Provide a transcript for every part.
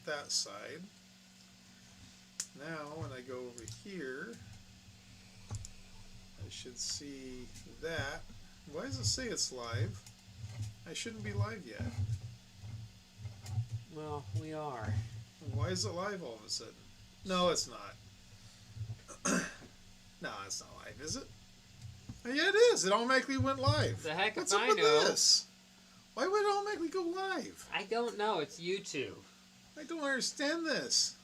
that side. Now, when I go over here, I should see that. Why does it say it's live? I shouldn't be live yet. Well, we are. Why is it live all of a sudden? No, it's not. No, it's not live, is it? Oh, yeah, it is. It automatically went live. The heck What's if up I with know. this? Why would it automatically go live? I don't know. It's YouTube. I don't understand this.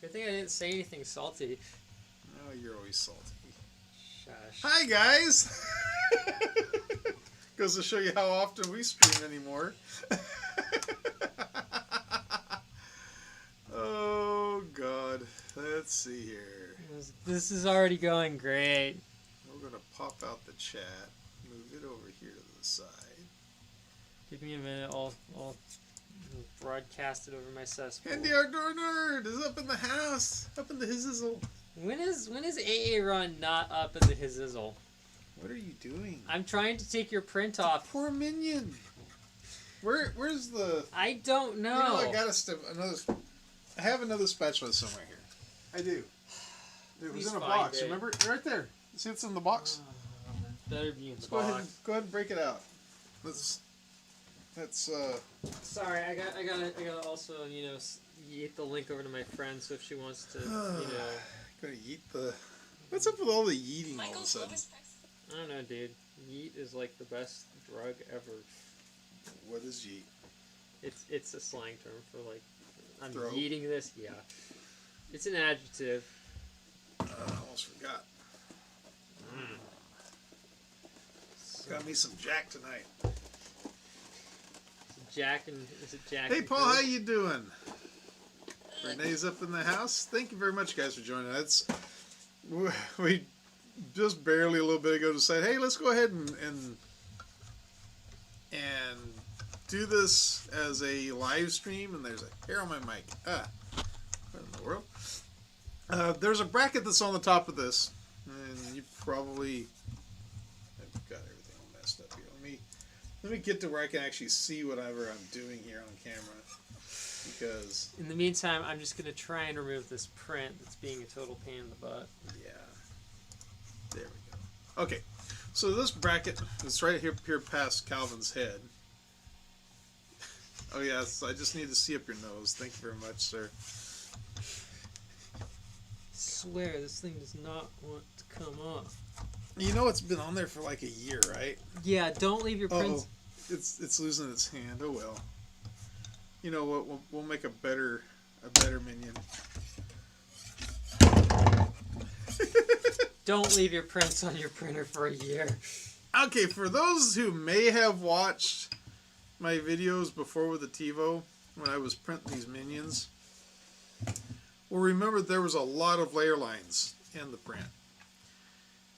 Good thing I didn't say anything salty. Oh, you're always salty. Shush. Hi, guys. Goes to show you how often we stream anymore. Oh, God. Let's see here. This is already going great. We're going to pop out the chat. Move it over here to the side. Give me a minute. I'll broadcast it over my cesspool. And the Outdoor Nerd is up in the house. Up in the hizzle. When is AA Run not up in the hizzle? What are you doing? I'm trying to take your print off. Poor minion. Where's the... I don't know. You know, I got another... I have another spatula somewhere here. I do. It was in a box. Remember? Right there. See it's in the box? Better be in the Go box. ahead and break it out. That's Sorry, I gotta also, yeet the link over to my friend, so if she wants to, Gonna yeet the... What's up with all the yeeting all of a sudden? I don't know, dude. Yeet is like the best drug ever. What is yeet? It's a slang term for like, I'm Throw. yeeting this. Yeah, it's an adjective. Almost forgot. Got me some Jack tonight. Is it Jack? Hey and Paul, Coke? how you doing? Renee's up in the house. Thank you very much, guys, for joining us. We just barely a little bit ago decided, hey, let's go ahead and do this as a live stream. And there's a hair on my mic. What in the world? There's a bracket that's on the top of this, and you probably... I've got everything all messed up here. Let me get to where I can actually see whatever I'm doing here on camera. Because... In the meantime, I'm just going to try and remove this print that's being a total pain in the butt. Yeah. There we go. Okay. So this bracket is right here past Calvin's head. Oh, yes. I just need to see up your nose. Thank you very much, sir. I swear, this thing does not want to come off. You know it's been on there for like a year, right? Yeah, don't leave your prints... It's losing its hand. Oh, well. You know what? We'll make a better minion. Don't leave your prints on your printer for a year. Okay, for those who may have watched my videos before with the Tevo, when I was printing these minions, well, remember there was a lot of layer lines in the print.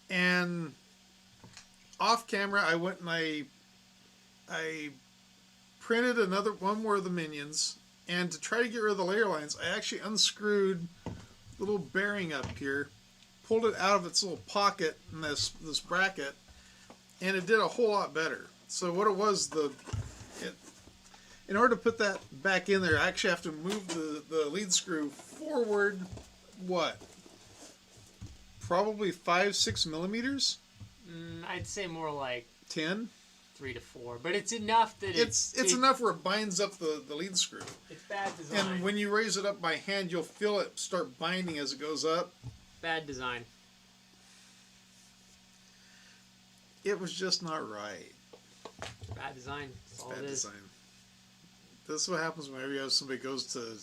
And off camera, I went and I printed one more of the minions, and to try to get rid of the layer lines, I actually unscrewed the little bearing up here, pulled it out of its little pocket in this bracket, and it did a whole lot better. So what it was, in order to put that back in there, I actually have to move the lead screw forward, what? Probably 5-6 millimeters? I'd say more like 10? 3 to 4, but it's enough that it's enough where it binds up the lead screw. It's bad design. And when you raise it up by hand, you'll feel it start binding as it goes up. Bad design. It was just not right. Bad design. That's all Bad it is. design. This is what happens whenever you have somebody goes to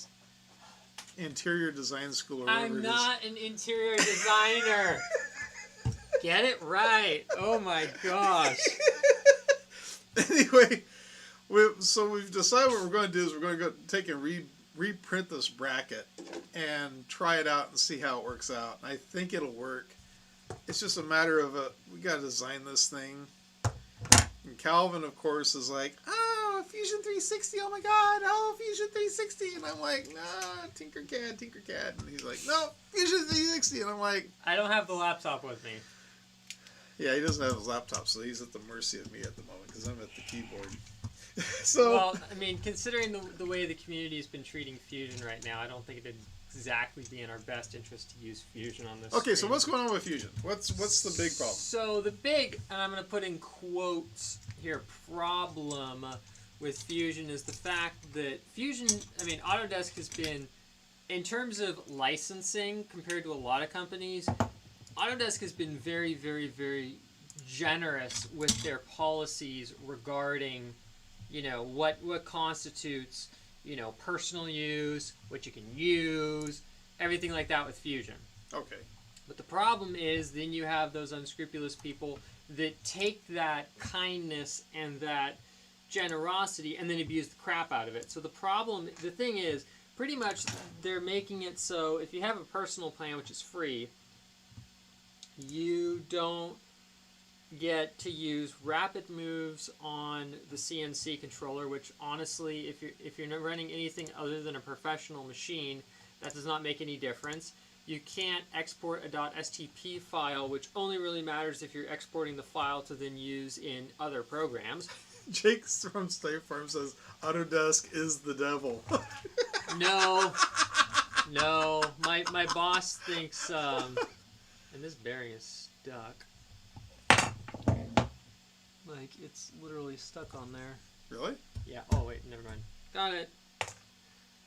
interior design school or whatever I'm it is. not an interior designer. Get it right. Oh my gosh. Anyway, so we've decided what we're going to do is we're going to go take and reprint this bracket and try it out and see how it works out. I think it'll work. It's just a matter of we got to design this thing. And Calvin, of course, is like, oh, Fusion 360, oh my god, oh, Fusion 360. And I'm like, nah, Tinkercad. And he's like, no, Fusion 360. And I'm like... I don't have the laptop with me. Yeah, he doesn't have his laptop, so he's at the mercy of me at the moment because I'm at the keyboard. So Well, I mean, considering the way the community's been treating Fusion right now, I don't think it'd exactly be in our best interest to use Fusion on this. okay, so screen. what's going on with Fusion? What's the big problem? So the big, and I'm going to put in quotes here, problem with Fusion is the fact that Fusion, I mean, Autodesk has been, in terms of licensing compared to a lot of companies, Autodesk has been very, very, very generous with their policies regarding, you know, what constitutes, you know, personal use, what you can use, everything like that with Fusion. Okay. But the problem is then you have those unscrupulous people that take that kindness and that generosity and then abuse the crap out of it. So the thing is, pretty much they're making it so if you have a personal plan, which is free, you don't get to use rapid moves on the CNC controller, which honestly, if you're not running anything other than a professional machine, that does not make any difference. You can't export a .stp file, which only really matters if you're exporting the file to then use in other programs. Jake from State Farm says Autodesk is the devil. No, my boss thinks, and this bearing is stuck. Like, it's literally stuck on there. Really? Yeah. Oh, wait, never mind. Got it.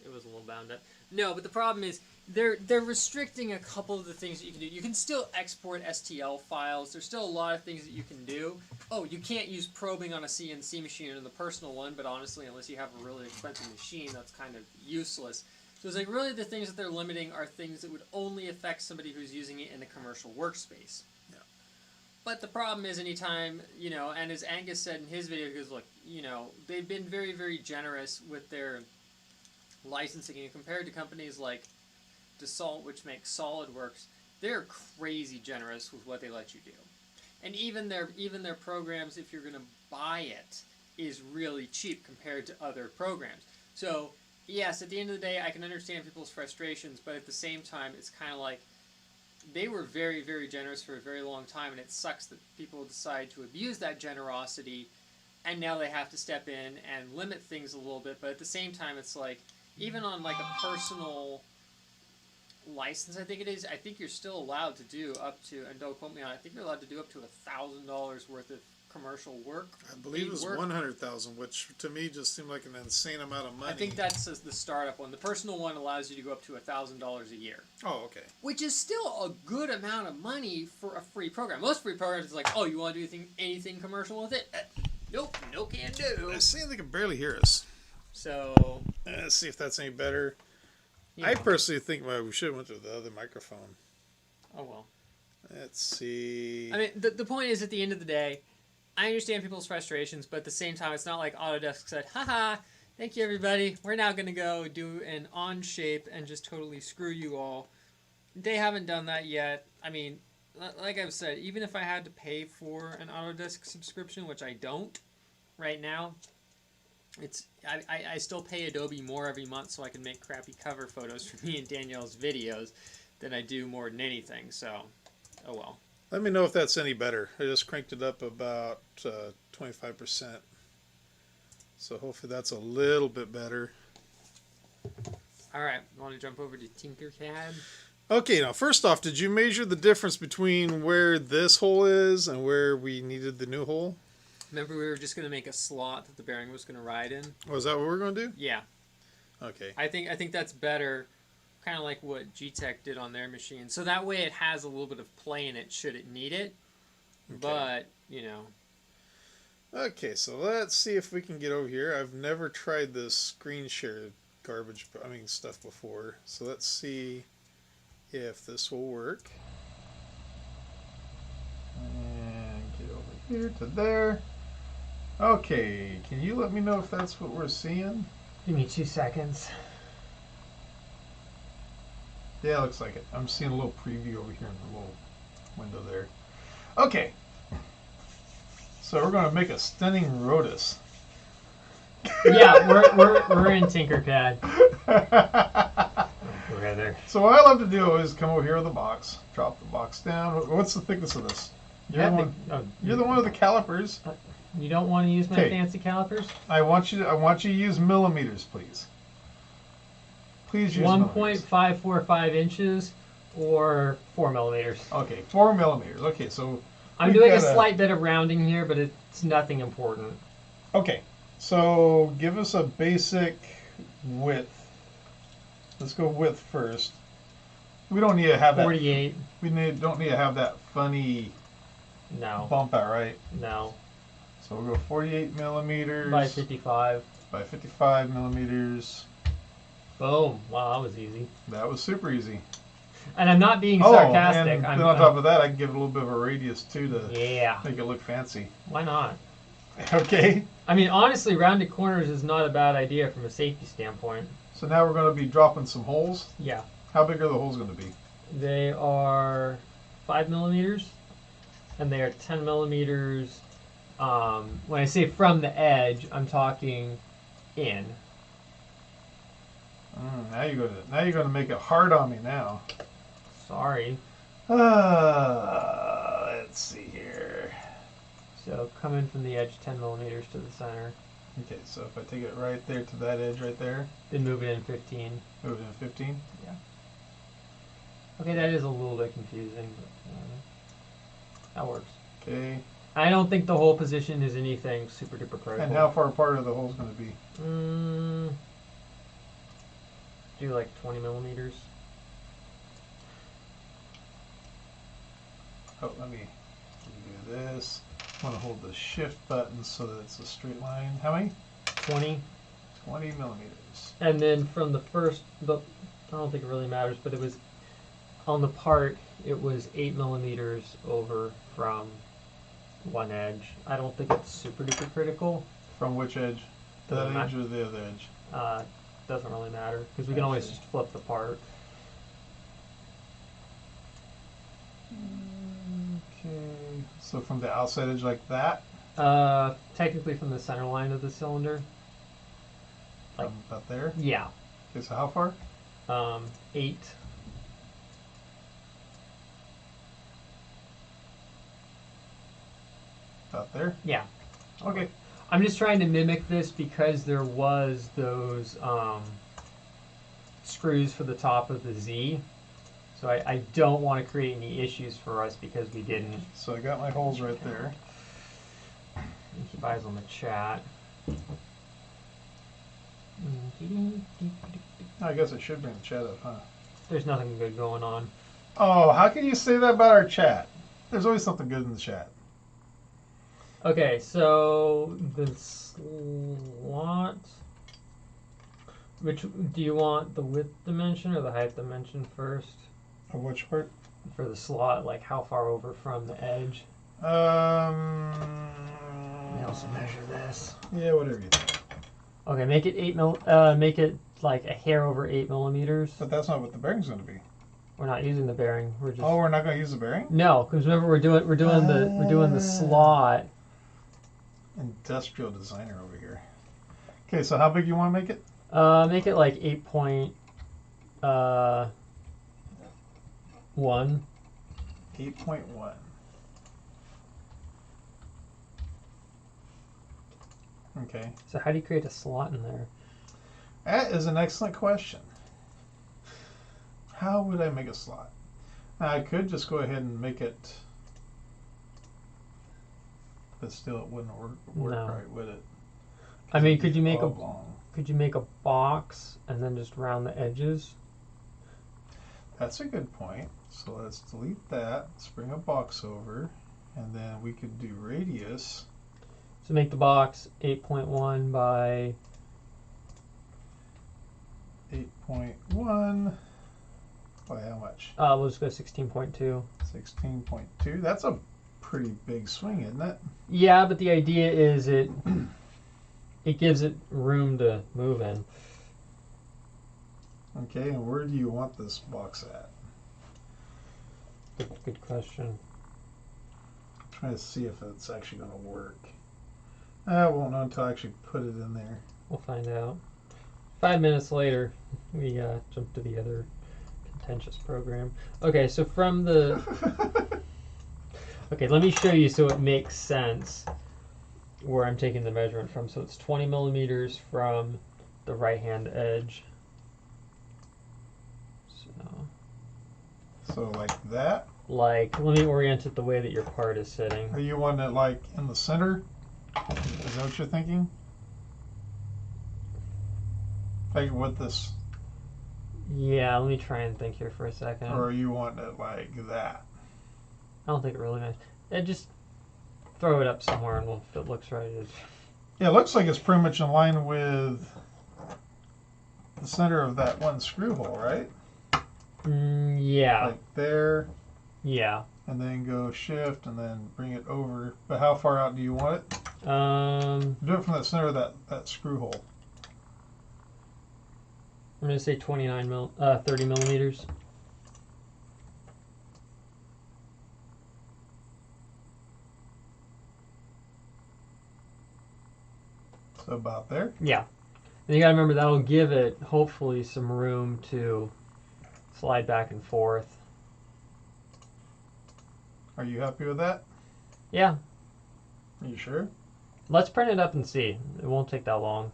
It was a little bound up. No, but the problem is they're restricting a couple of the things that you can do. You can still export STL files. There's still a lot of things that you can do. Oh, you can't use probing on a CNC machine or the personal one, but honestly, unless you have a really expensive machine, that's kind of useless. So it's like really the things that they're limiting are things that would only affect somebody who's using it in a commercial workspace. But the problem is anytime, you know, and as Angus said in his video, he goes, look, you know, they've been very, very generous with their licensing. And compared to companies like Dassault, which makes SolidWorks, they're crazy generous with what they let you do. And even their programs, if you're going to buy it, is really cheap compared to other programs. So, yes, at the end of the day, I can understand people's frustrations, but at the same time, it's kind of like, they were very, very generous for a very long time, and it sucks that people decide to abuse that generosity, and now they have to step in and limit things a little bit. But at the same time, it's like, even on like a personal license, I think it is, I think you're still allowed to do up to, and don't quote me on it, I think you're allowed to do up to $1,000 worth of commercial work. I believe it was 100,000, which to me just seemed like an insane amount of money. I think that's the startup one. The personal one allows you to go up to $1,000 a year. Oh, okay. Which is still a good amount of money for a free program. Most free programs is like, oh, you want to do anything commercial with it? Nope, no can do. I see they can barely hear us. So let's see if that's any better. Yeah. I personally think we should have went to the other microphone. Oh well. Let's see. I mean, the point is, at the end of the day, I understand people's frustrations, but at the same time, it's not like Autodesk said, haha, thank you everybody, we're now going to go do an on-shape and just totally screw you all. They haven't done that yet. I mean, like I've said, even if I had to pay for an Autodesk subscription, which I don't right now, I still pay Adobe more every month so I can make crappy cover photos for me and Danielle's videos than I do more than anything, so, oh well. Let me know if that's any better. I just cranked it up about 25%. So hopefully that's a little bit better. Alright, want to jump over to Tinkercad? Okay, now first off, did you measure the difference between where this hole is and where we needed the new hole? Remember we were just going to make a slot that the bearing was going to ride in? Oh, is that what we're going to do? Yeah. Okay. I think that's better, kind of like what G-Tech did on their machine. So that way it has a little bit of play in it should it need it. Okay. But, you know. Okay, so let's see if we can get over here. I've never tried this screen share stuff before. So let's see if this will work. And get over here to there. Okay, can you let me know if that's what we're seeing? Give me 2 seconds. Yeah, it looks like it. I'm seeing a little preview over here in the little window there. Okay. So we're going to make a stunning rotus. Yeah, we're in Tinkercad. Rather. So what I love to do is come over here with the box, drop the box down. What's the thickness of this? You're the one with the calipers. You don't want to use my Okay. fancy calipers? I want you to use millimeters, please. Please use millimeters. 1.545 inches or 4 millimeters. Okay, 4 millimeters. Okay, so I'm doing a slight bit of rounding here, but it's nothing important. Okay, so give us a basic width. Let's go width first. We don't need to have 48. that. Don't need to have that funny No. bump out, right? No. So we'll go 48 millimeters By 55. by 55 millimeters. Boom. Wow, that was easy. That was super easy. And I'm not being sarcastic. And then on top of that, I can give it a little bit of a radius too to make it look fancy. Why not? Okay. I mean, honestly, rounded corners is not a bad idea from a safety standpoint. So now we're going to be dropping some holes. Yeah. How big are the holes going to be? They are 5 millimeters, and they are 10 millimeters. When I say from the edge, I'm talking in. Now you're going to make it hard on me now. Sorry. Let's see here. So come in from the edge 10 millimeters to the center. Okay, so if I take it right there to that edge right there. Then move it in 15. Move it in 15? Yeah. Okay, that is a little bit confusing, but that works. Okay. I don't think the hole position is anything super duper critical. And how far apart are the holes going to be? Do like 20 millimeters. Oh, let me do this. I want to hold the shift button so that it's a straight line. How many? 20. 20 millimeters. And then from the first, I don't think it really matters, but it was on the part, it was 8 millimeters over from one edge. I don't think it's super duper critical. From which edge? That edge or the other edge? Doesn't really matter because we can always just flip the part. Okay. So from the outside edge like that? Technically from the center line of the cylinder. Like about there? Yeah. Okay, so how far? 8. About there? Yeah. Okay. I'm just trying to mimic this because there was those screws for the top of the Z. So I don't want to create any issues for us because we didn't. So I got my holes right there. Keep eyes on the chat. I guess I should bring the chat up, huh? There's nothing good going on. Oh, how can you say that about our chat? There's always something good in the chat. Okay, so the slot. Which do you want, the width dimension or the height dimension first? Of which part? For the slot, like how far over from the edge? We also measure this. Yeah, whatever you think. Okay, make it make it like a hair over 8 millimeters. But that's not what the bearing's going to be. We're not using the bearing. We're just. Oh, we're not going to use the bearing? No, because remember we're doing the slot. Industrial designer over here. Okay, so how big you want to make it? Make it like 8.1. 8.1. Okay. So how do you create a slot in there? That is an excellent question. How would I make a slot? Now, I could just go ahead and make it, but still it wouldn't work No. right, would it? I mean, could you make oblong. Could you make a box and then just round the edges? That's a good point. So let's delete that. Let's bring a box over, and then we could do radius. So make the box 8.1 by 8.1 by how much? we'll just go 16.2. 16.2. That's a pretty big swing, isn't it? Yeah, but the idea is it gives it room to move in. Okay, and where do you want this box at? Good question. I'm trying to see if it's actually going to work. I won't know until I actually put it in there. We'll find out. 5 minutes later, we jump to the other contentious program. Okay, so from the... Okay, let me show you so it makes sense. where I'm taking the measurement from. So it's 20 millimeters from the right hand edge. So like that? Like, let me orient it the way that your part is sitting. Are you wanting it like in the center? Is that what you're thinking? Like with this? Yeah, let me try and think here for a second. Or are you wanting it like that? I don't think it really matters. Just throw it up somewhere and if it looks right. Yeah, it looks like it's pretty much in line with the center of that one screw hole, right? Yeah. Like there. Yeah. And then go shift and then bring it over. But how far out do you want it? Do it from the center of that screw hole. I'm going to say 30 millimeters. So about there? Yeah. And you got to remember that'll give it, hopefully, some room to slide back and forth. Are you happy with that? Yeah. Are you sure? Let's print it up and see. It won't take that long.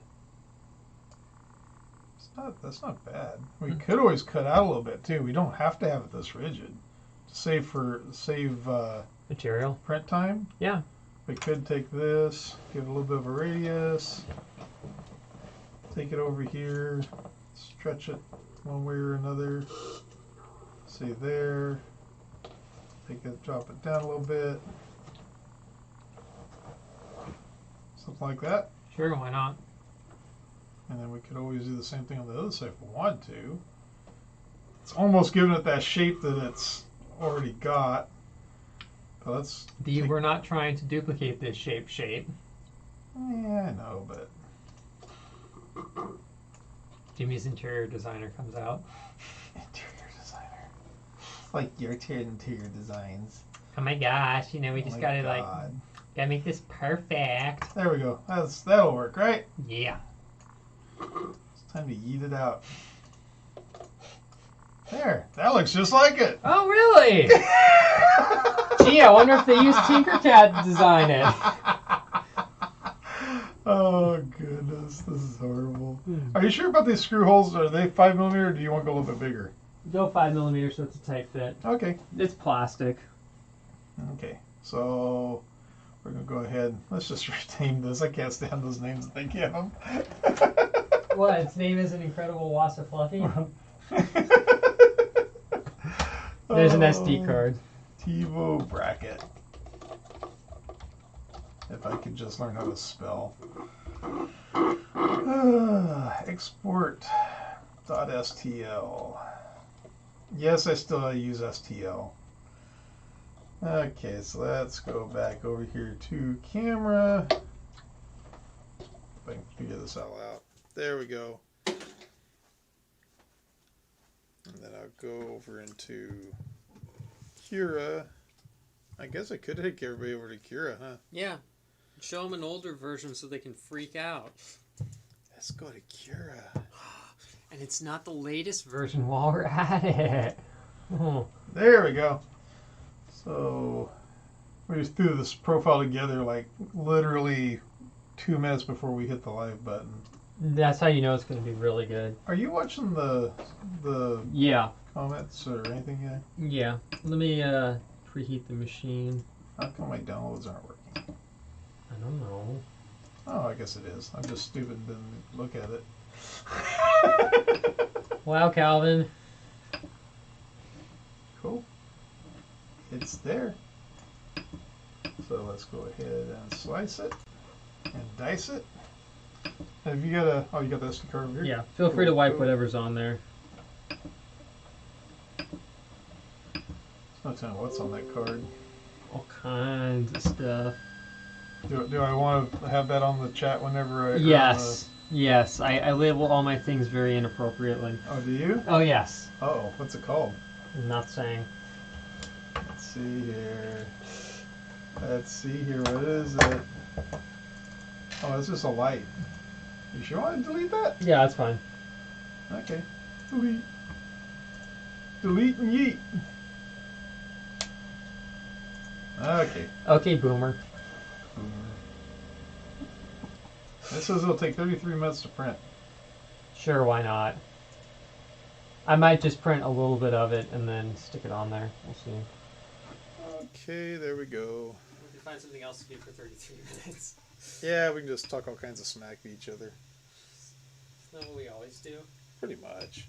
That's not bad. We could always cut out a little bit too. We don't have to have it this rigid. Save material print time. Yeah. We could take this, give it a little bit of a radius, take it over here, stretch it one way or another. See there. Take it, drop it down a little bit. Something like that. Sure, why not? And then we could always do the same thing on the other side if we want to. It's almost giving it that shape that it's already got. But we're not trying to duplicate this shape. Yeah, I know, but Jimmy's interior designer comes out. Interior designer. Like your interior designs. Oh my gosh, we just gotta make this perfect. There we go. That'll work, right? Yeah. It's time to yeet it out. There. That looks just like it. Oh, really? Gee, I wonder if they used Tinkercad to design it. Oh, goodness. This is horrible. Are you sure about these screw holes? Are they 5 millimeter or do you want to go a little bit bigger? Go 5 millimeters so it's a tight fit. Okay. It's plastic. Okay. So we're going to go ahead. Let's just rename this. I can't stand those names that they give them. What? Its name is an Incredible Wassa Fluffy? There's an SD card. Tevo bracket. If I could just learn how to spell. Export.stl. Yes, I still use STL. Okay, so let's go back over here to camera. If I can figure this all out. There we go. And then I'll go over into Cura. I guess I could take everybody over to Cura, huh? Yeah. Show them an older version so they can freak out. Let's go to Cura. And it's not the latest version while we're at it. Oh. There we go. So we just threw this profile together like literally 2 minutes before we hit the live button. That's how you know it's going to be really good. Are you watching the Yeah. comments or anything yet? Yeah. Let me preheat the machine. How come my downloads aren't working? I don't know. Oh, I guess it is. I'm just stupid and didn't look at it. Wow, Calvin. Cool. It's there. So let's go ahead and slice it and dice it. Have you got you got the SD card over here? Yeah. Feel free to wipe whatever's on there. No telling what's on that card. All kinds of stuff. Do I want to have that on the chat whenever I... Yes. Yes. I label all my things very inappropriately. Oh, do you? Oh, yes. Uh-oh. What's it called? I'm not saying. Let's see here. Let's see here. What is it? Oh, it's just a light. You sure want to delete that? Yeah, that's fine. Okay. Delete. Delete and yeet. Okay. Okay, boomer. It says it'll take 33 minutes to print. Sure, why not? I might just print a little bit of it and then stick it on there. We'll see. Okay, there we go. We can find something else to do for 33 minutes. Yeah, we can just talk all kinds of smack to each other. Isn't that what we always do? Pretty much.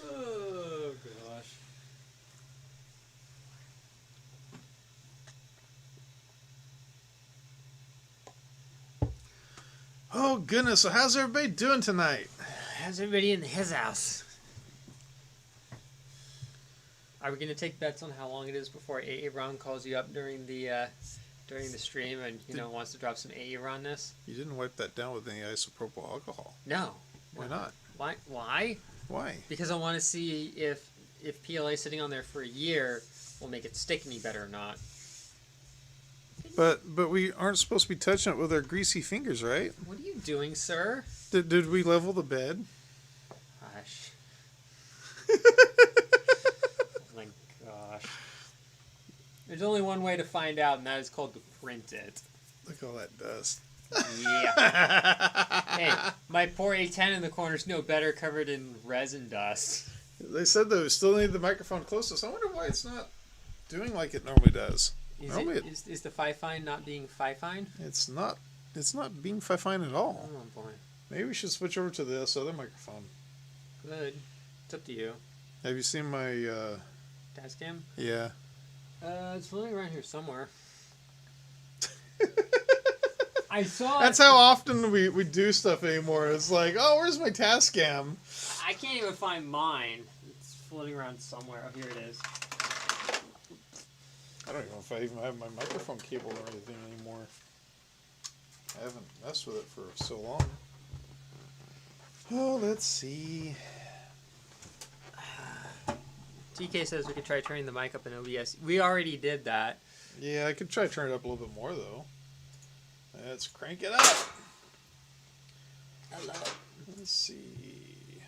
Oh, gosh. Oh, goodness. So how's everybody doing tonight? How's everybody in his house? Are we going to take bets on how long it is before Aaron calls you up during the stream and wants to drop some Aaron-ness? You didn't wipe that down with any isopropyl alcohol. No. Why not? Why? Why? Because I want to see if PLA sitting on there for a year will make it stick any better or not. But we aren't supposed to be touching it with our greasy fingers, right? What are you doing, sir? Did we level the bed? Gosh. Oh my gosh. There's only one way to find out, and that is called to print it. Look at all that dust. Yeah. Hey, my poor A10 in the corner's no better covered in resin dust. They said though, we still need the microphone closest. I wonder why it's not doing like it normally does. Is the fine not being fine? It's not being fine at all. Oh boy. Maybe we should switch over to this other microphone. Good. It's up to you. Have you seen my Tascam? Yeah. It's floating around here somewhere. I saw That's how often we do stuff anymore. It's like, oh, where's my Tascam? I can't even find mine. It's floating around somewhere. Oh, here it is. I don't even know if I even have my microphone cable or anything anymore. I haven't messed with it for so long. Oh, let's see. TK says we could try turning the mic up in OBS. We already did that. Yeah, I could try to turn it up a little bit more, though. Let's crank it up. Hello. Let's see.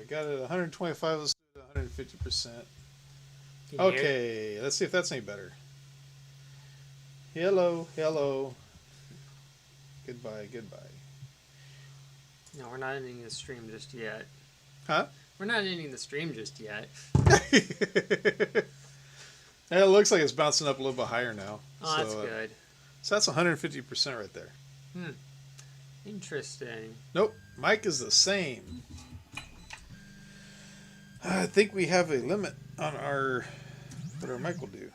Got it at 125. Let's do it at 150%. Okay, let's see if that's any better. Hello. Goodbye. No, we're not ending the stream just yet. Huh? We're not ending the stream just yet. It looks like it's bouncing up a little bit higher now. Oh, that's good. So that's 150% right there. Interesting. Nope, mic is the same. I think we have a limit on what our mic will do.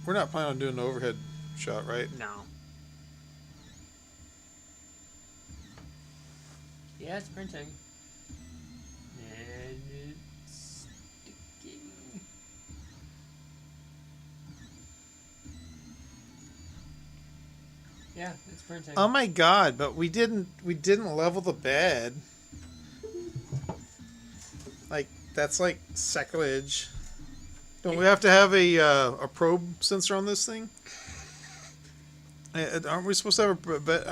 We're not planning on doing the overhead shot, right? No. Yeah, it's printing. And it's sticking. Yeah, it's printing. Oh my god, but we didn't level the bed. Like, that's like sacrilege. Don't we have to have a probe sensor on this thing? Aren't we supposed to have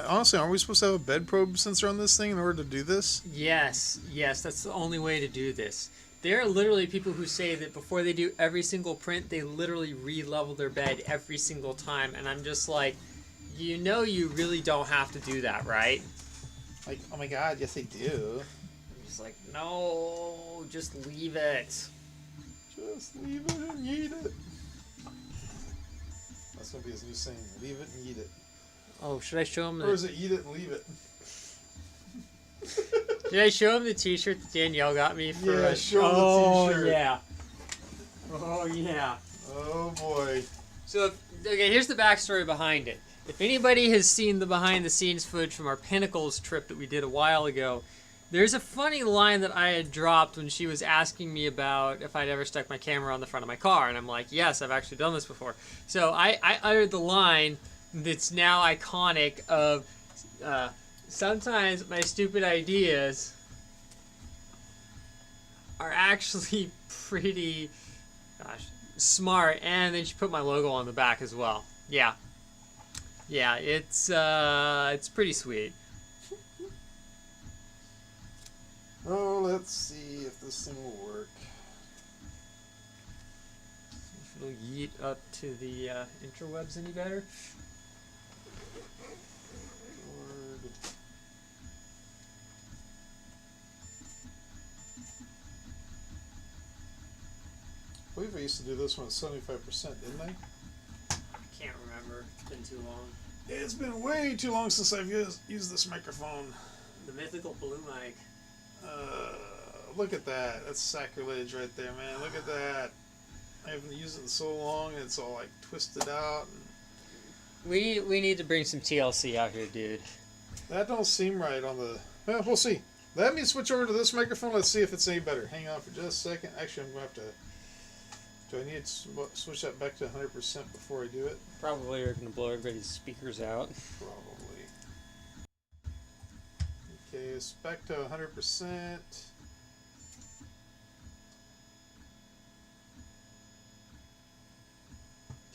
honestly, aren't we supposed to have a bed probe sensor on this thing in order to do this? Yes, that's the only way to do this. There are literally people who say that before they do every single print, they literally re-level their bed every single time, and I'm just like, you really don't have to do that, right? Like, oh my god, yes they do. I'm just like, no, just leave it. Just leave it and eat it. That's gonna be his new saying, leave it and eat it. Oh, should I show him Or is it eat it and leave it? Did I show him the t-shirt that Danielle got me for show him the t-shirt. Oh yeah. Oh boy. So, okay, here's the backstory behind it. If anybody has seen the behind-the-scenes footage from our Pinnacles trip that we did a while ago, there's a funny line that I had dropped when she was asking me about if I'd ever stuck my camera on the front of my car, and I'm like, yes, I've actually done this before. So I uttered the line that's now iconic of, sometimes my stupid ideas are actually pretty, smart, and then she put my logo on the back as well. Yeah, it's pretty sweet. Oh, let's see if this thing will work. If it'll yeet up to the interwebs any better. used to do this one at 75%, didn't I? I can't remember. It's been too long. It's been way too long since I've used this microphone. The mythical blue mic. Look at that. That's sacrilege right there, man. Look at that. I haven't used it in so long, and it's all like twisted out. We need to bring some TLC out here, dude. That don't seem right on the... Well, we'll see. Let me switch over to this microphone. Let's see if it's any better. Hang on for just a second. Actually, I'm going to have to... Do I need to switch that back to 100% before I do it? Probably are going to blow everybody's speakers out. Probably. Okay, it's back to 100%.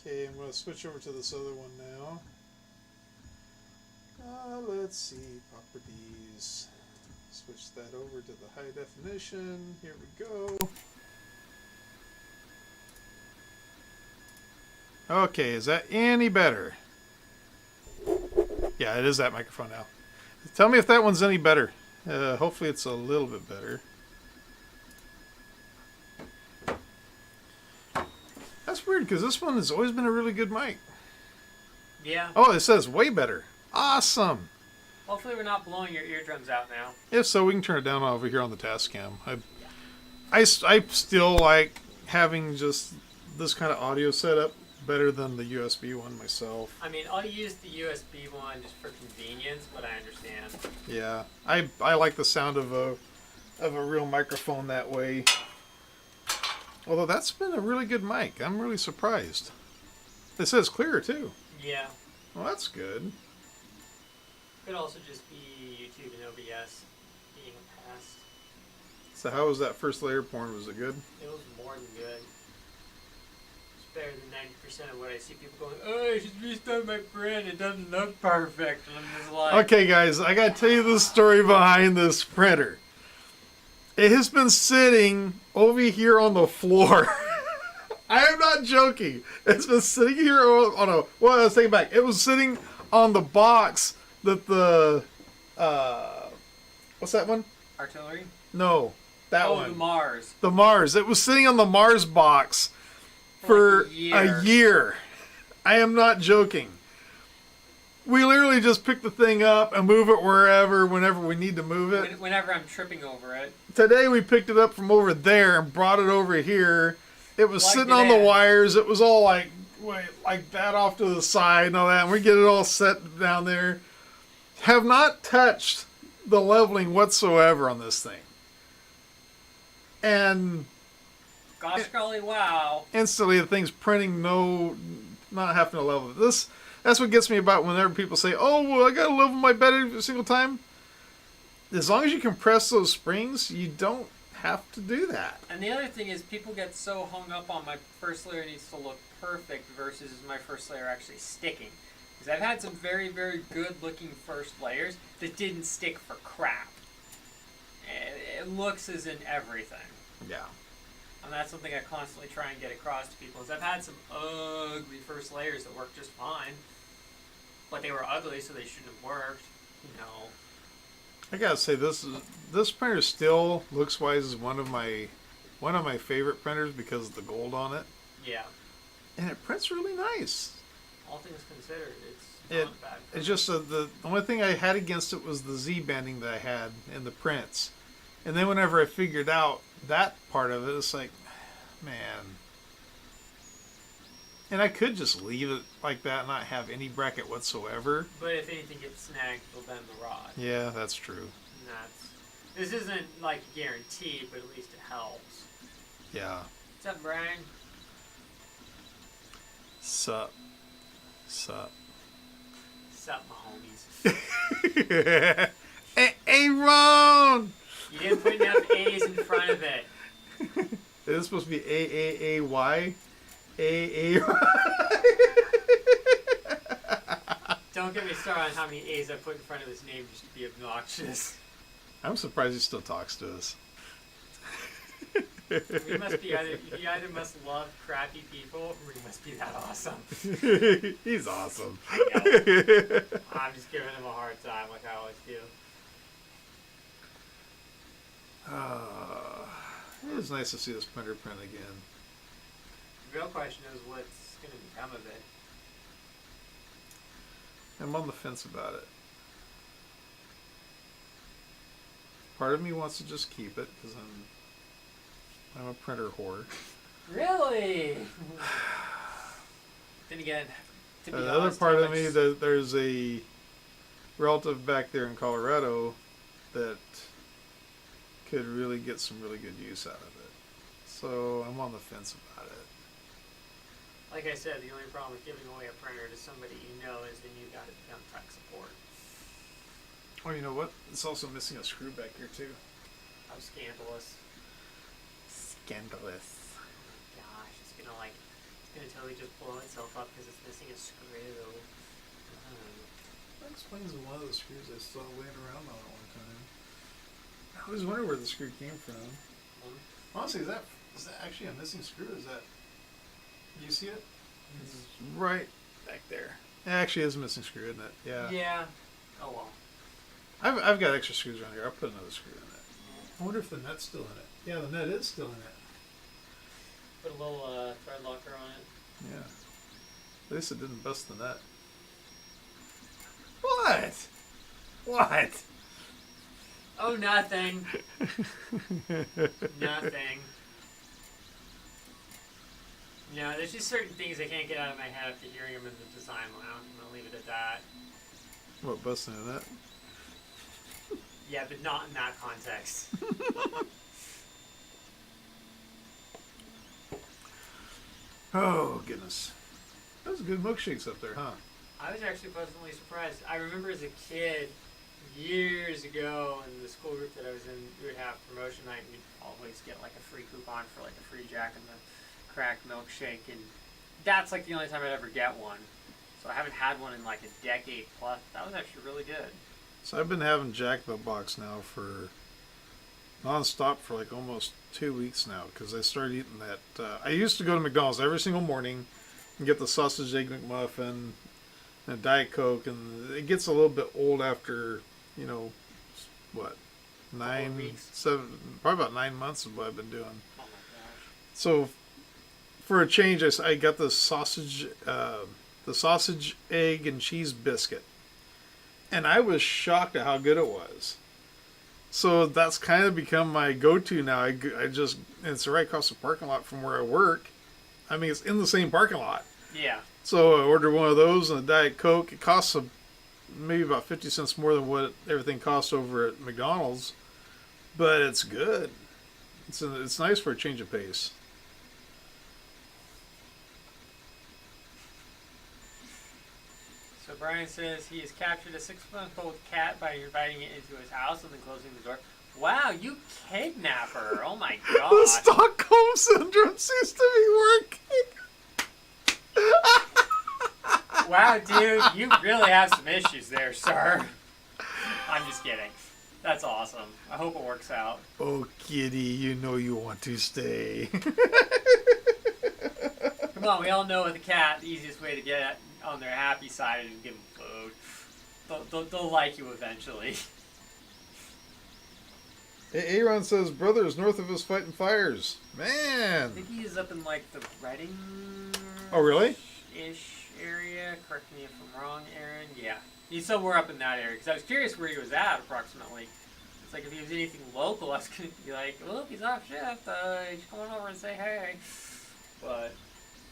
Okay, I'm going to switch over to this other one now. Let's see, properties. Switch that over to the high definition. Here we go. Okay, is that any better? Yeah, it is that microphone now. Tell me if that one's any better. Hopefully it's a little bit better. That's weird because this one has always been a really good mic. Yeah. Oh, it says way better. Awesome. Hopefully we're not blowing your eardrums out now. If so, we can turn it down over here on the task cam. I still like having just this kind of audio setup better than the USB one myself. I mean, I'll use the USB one just for convenience, but I understand. Yeah, I like the sound of a real microphone that way. Although that's been a really good mic. I'm really surprised. It says clear too. Yeah. Well, that's good. Could also just be YouTube and OBS being a pest. So how was that first layer porn? Was it good? It was more than good. It's better than 90% of what I see people going, oh, I should restart my print. It doesn't look perfect. And I'm just like... Okay, guys, I gotta tell you the story behind this printer. It has been sitting over here on the floor. I am not joking. It's been sitting here on a... Well, let's take it back. It was sitting on the box that the... what's that one? Artillery? No, that one. Oh, the Mars. The Mars. It was sitting on the Mars box for like a year. I am not joking. We literally just pick the thing up and move it whenever we need to move it. Whenever I'm tripping over it. Today we picked it up from over there and brought it over here. It was Plugged sitting it on the in. wires. It was all like that off to the side and all that. And we get it all set down there. Have not touched the leveling whatsoever on this thing. And Gosh golly, wow. instantly the thing's printing not having to level it. That's what gets me about whenever people say, oh, well, I got to level my bed every single time. As long as you compress those springs, you don't have to do that. And the other thing is people get so hung up on my first layer needs to look perfect versus is my first layer actually sticking. Because I've had some very, very good looking first layers that didn't stick for crap. It looks as in everything. Yeah. And that's something I constantly try and get across to people is I've had some ugly first layers that worked just fine. But they were ugly, so they shouldn't have worked. You know. I gotta say this printer still looks wise is one of my favorite printers because of the gold on it. Yeah. And it prints really nice. All things considered, it's not bad. It's just the only thing I had against it was the Z banding that I had in the prints. And then whenever I figured out that part of it, it's like, man. And I could just leave it like that and not have any bracket whatsoever. But if anything gets snagged, it'll bend the rod. Yeah, that's true. This isn't like guaranteed, but at least it helps. Yeah. What's up, Brian? Sup, my homies? Hey, Ron! You didn't put enough A's in front of it. Is this supposed to be A-A-A-Y? A-A... Don't get me started on how many A's I put in front of his name just to be obnoxious. I'm surprised he still talks to us. You either must love crappy people, or you must be that awesome. He's awesome. I know. I'm just giving him a hard time, like I always do. It was nice to see this printer print again. The real question is what's going to become of it. I'm on the fence about it. Part of me wants to just keep it because I'm a printer whore. Really? Then again, to be The honest, other part how of me, much- that there's a relative back there in Colorado that could really get some really good use out of it. So I'm on the fence about it. Like I said, the only problem with giving away a printer to somebody you know is then you've got to become tech support. Oh, you know what? It's also missing a screw back here too. How scandalous. Scandalous. Gosh, it's gonna totally just blow itself up because it's missing a screw. That explains one of the screws I saw laying around on it one time. I always wondered where the screw came from. Honestly, is that actually a missing screw? Is that... Do you see it? It's right back there. It actually is a missing screw, isn't it? Yeah. Yeah. Oh well. I've got extra screws around here. I'll put another screw in it. I wonder if the net's still in it. Yeah, the net is still in it. Put a little thread locker on it. Yeah. At least it didn't bust the net. What? What? Oh, nothing. Nothing. No, there's just certain things I can't get out of my head after hearing them in the design lounge. I'm gonna leave it at that. What, busting the net? Yeah, but not in that context. Oh, goodness. Those are good milkshakes up there, huh? I was actually pleasantly surprised. I remember as a kid, years ago, in the school group that I was in, we would have promotion night, and we'd always get like a free coupon for like a free Jack and the Cracked milkshake, and that's like the only time I'd ever get one. So I haven't had one in like a decade plus. That was actually really good. So I've been having Jack in the Box now for non-stop for like almost 2 weeks now because I started eating that. I used to go to McDonald's every single morning and get the sausage egg McMuffin and a Diet Coke, and it gets a little bit old after, you know, what, 9 weeks. 7, probably about 9 months is what I've been doing. Oh my gosh. So for a change, I got the sausage egg and cheese biscuit, and I was shocked at how good it was. So that's kind of become my go-to now. I just, and it's right across the parking lot from where I work. I mean, it's in the same parking lot. Yeah. So I ordered one of those and a Diet Coke. It costs maybe about 50 cents more than what everything costs over at McDonald's, but it's good. It's nice for a change of pace. So Brian says he has captured a 6-month-old cat by inviting it into his house and then closing the door. Wow, you kidnapper! Oh my The god! Stockholm Syndrome seems to be working. Wow, dude, you really have some issues there, sir. I'm just kidding. That's awesome. I hope it works out. Oh, kitty, you know you want to stay. Come on, we all know with a cat, the easiest way to get on their happy side is to give them food. They'll like you eventually. Aaron says, brother is north of us fighting fires. I Man. think he is up in like the Reading. Oh, really? Ish area. Correct me if I'm wrong, Aaron. Yeah, he's somewhere up in that area. Because I was curious where he was at approximately. It's like if he was anything local, I was gonna be like, "Look, he's off shift. He's coming over and say hey." But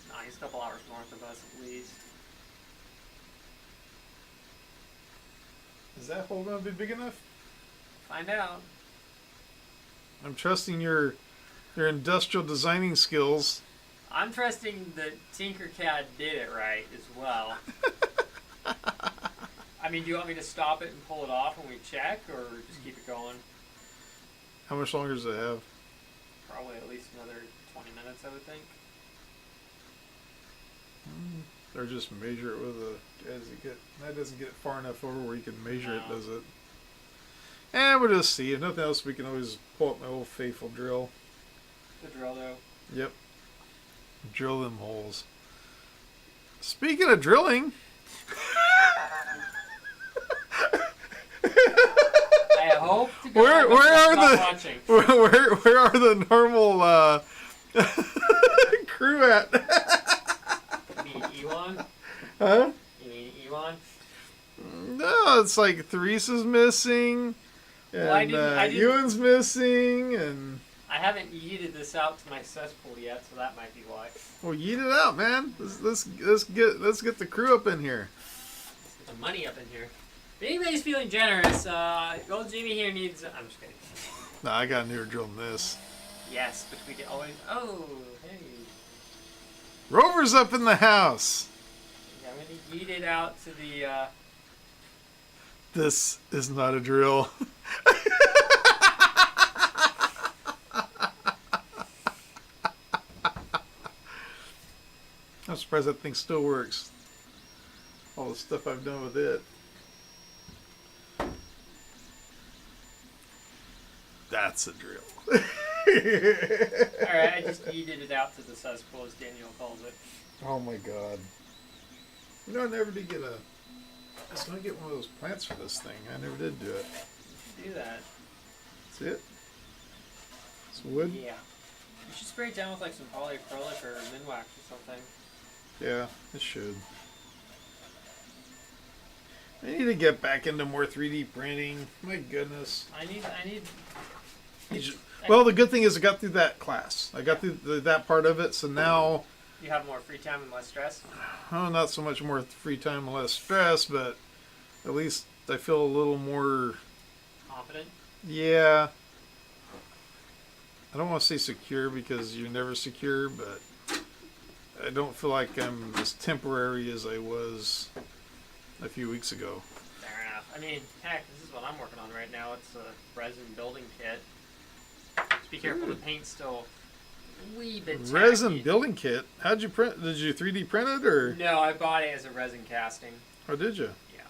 no, he's a couple hours north of us at least. Is that hole going to be big enough? Find out. I'm trusting your industrial designing skills. I'm trusting that Tinkercad did it right as well. I mean, do you want me to stop it and pull it off when we check, or just keep it going? How much longer does it have? Probably at least another 20 minutes, I would think. Or just measure it with that doesn't get far enough over where you can measure it, No. does it? And we'll just see. If nothing else, we can always pull up my old faithful drill. The drill, though. Yep. Drill them holes. Speaking of drilling. I hope to God Where I'm are not the watching. where are the normal crew at? You mean Elon? Huh? You mean Elon? No, it's like Theresa's missing, and Well, I didn't- Ewan's missing, and I haven't yeeted this out to my cesspool yet, so that might be why. well, yeet it out, man. Let's get the crew up in here. Let's get the money up in here. If anybody's feeling generous, old Jimmy here needs. I'm just kidding. No, I got newer drill than this. Yes, but we can always. Oh, hey. Rover's up in the house. Yeah, I'm gonna yeet it out to the. This is not a drill. I'm surprised that thing still works. All the stuff I've done with it. That's a drill. Alright, I just yeeted it out to the cesspool, as Daniel calls it. Oh my god. You know, I never did get I was going to get one of those plants for this thing. I never did do it. You should do that. See it? It's wood? Yeah. You should spray it down with like some polyacrylic or minwax or something. Yeah, it should. I need to get back into more 3D printing. My goodness. I need. Well, the good thing is I got through that class. I got through that part of it, so now... You have more free time and less stress? Oh, not so much more free time and less stress, but at least I feel a little more... Confident? Yeah. I don't want to say secure because you're never secure, but I don't feel like I'm as temporary as I was a few weeks ago. Fair enough. I mean, heck, this is what I'm working on right now. It's a resin building kit. Just be careful, the paint's still a wee bit tacky. Resin building kit? How'd you print? Did you 3D print it, or? No, I bought it as a resin casting. Oh, did you? Yeah.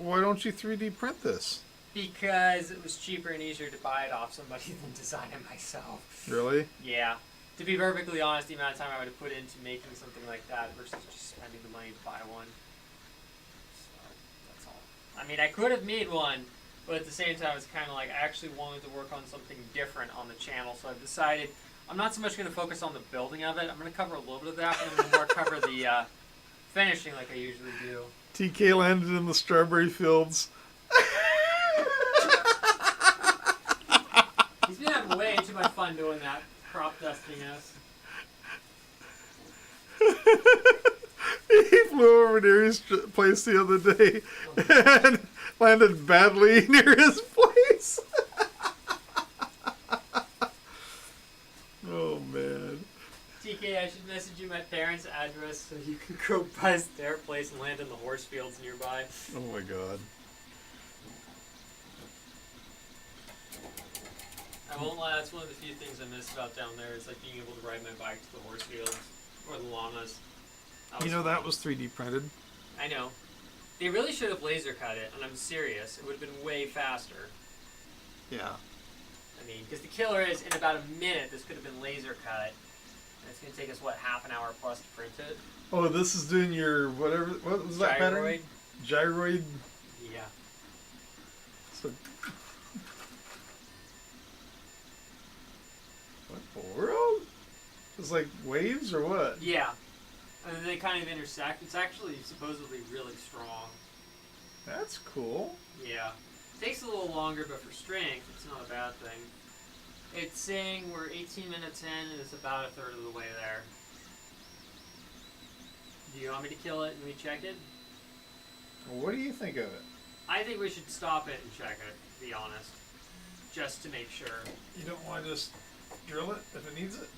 Why don't you 3D print this? Because it was cheaper and easier to buy it off somebody than design it myself. Really? Yeah. To be perfectly honest, the amount of time I would have put into making something like that versus just spending the money to buy one. So, that's all. I mean, I could have made one, but at the same time, it's kind of like I actually wanted to work on something different on the channel, so I've decided I'm not so much going to focus on the building of it. I'm going to cover a little bit of that, but I'm going to more cover the finishing like I usually do. TK landed in the strawberry fields. He's been having way too much fun doing that, crop dusting us. He flew over near his place the other day and landed badly near his place. Oh, man. TK, I should message you my parents' address so you can go past their place and land in the horse fields nearby. Oh, my God. I won't lie, that's one of the few things I miss about down there is like being able to ride my bike to the horse fields or the llamas. You know, that was 3D printed. I know. They really should have laser cut it, and I'm serious. It would have been way faster. Yeah. I mean, because the killer is, in about a minute, this could have been laser cut. And it's going to take us, what, half an hour plus to print it? Oh, this is doing your whatever. What was that pattern? Gyroid? Gyroid. Yeah. So, what the world? It's like waves or what? Yeah. And then they kind of intersect. It's actually supposedly really strong. That's cool. Yeah. Takes a little longer, but for strength, it's not a bad thing. It's saying we're 18 minutes in, and it's about a third of the way there. Do you want me to kill it and recheck it? Well, what do you think of it? I think we should stop it and check it, to be honest. Just to make sure. You don't want to just drill it if it needs it?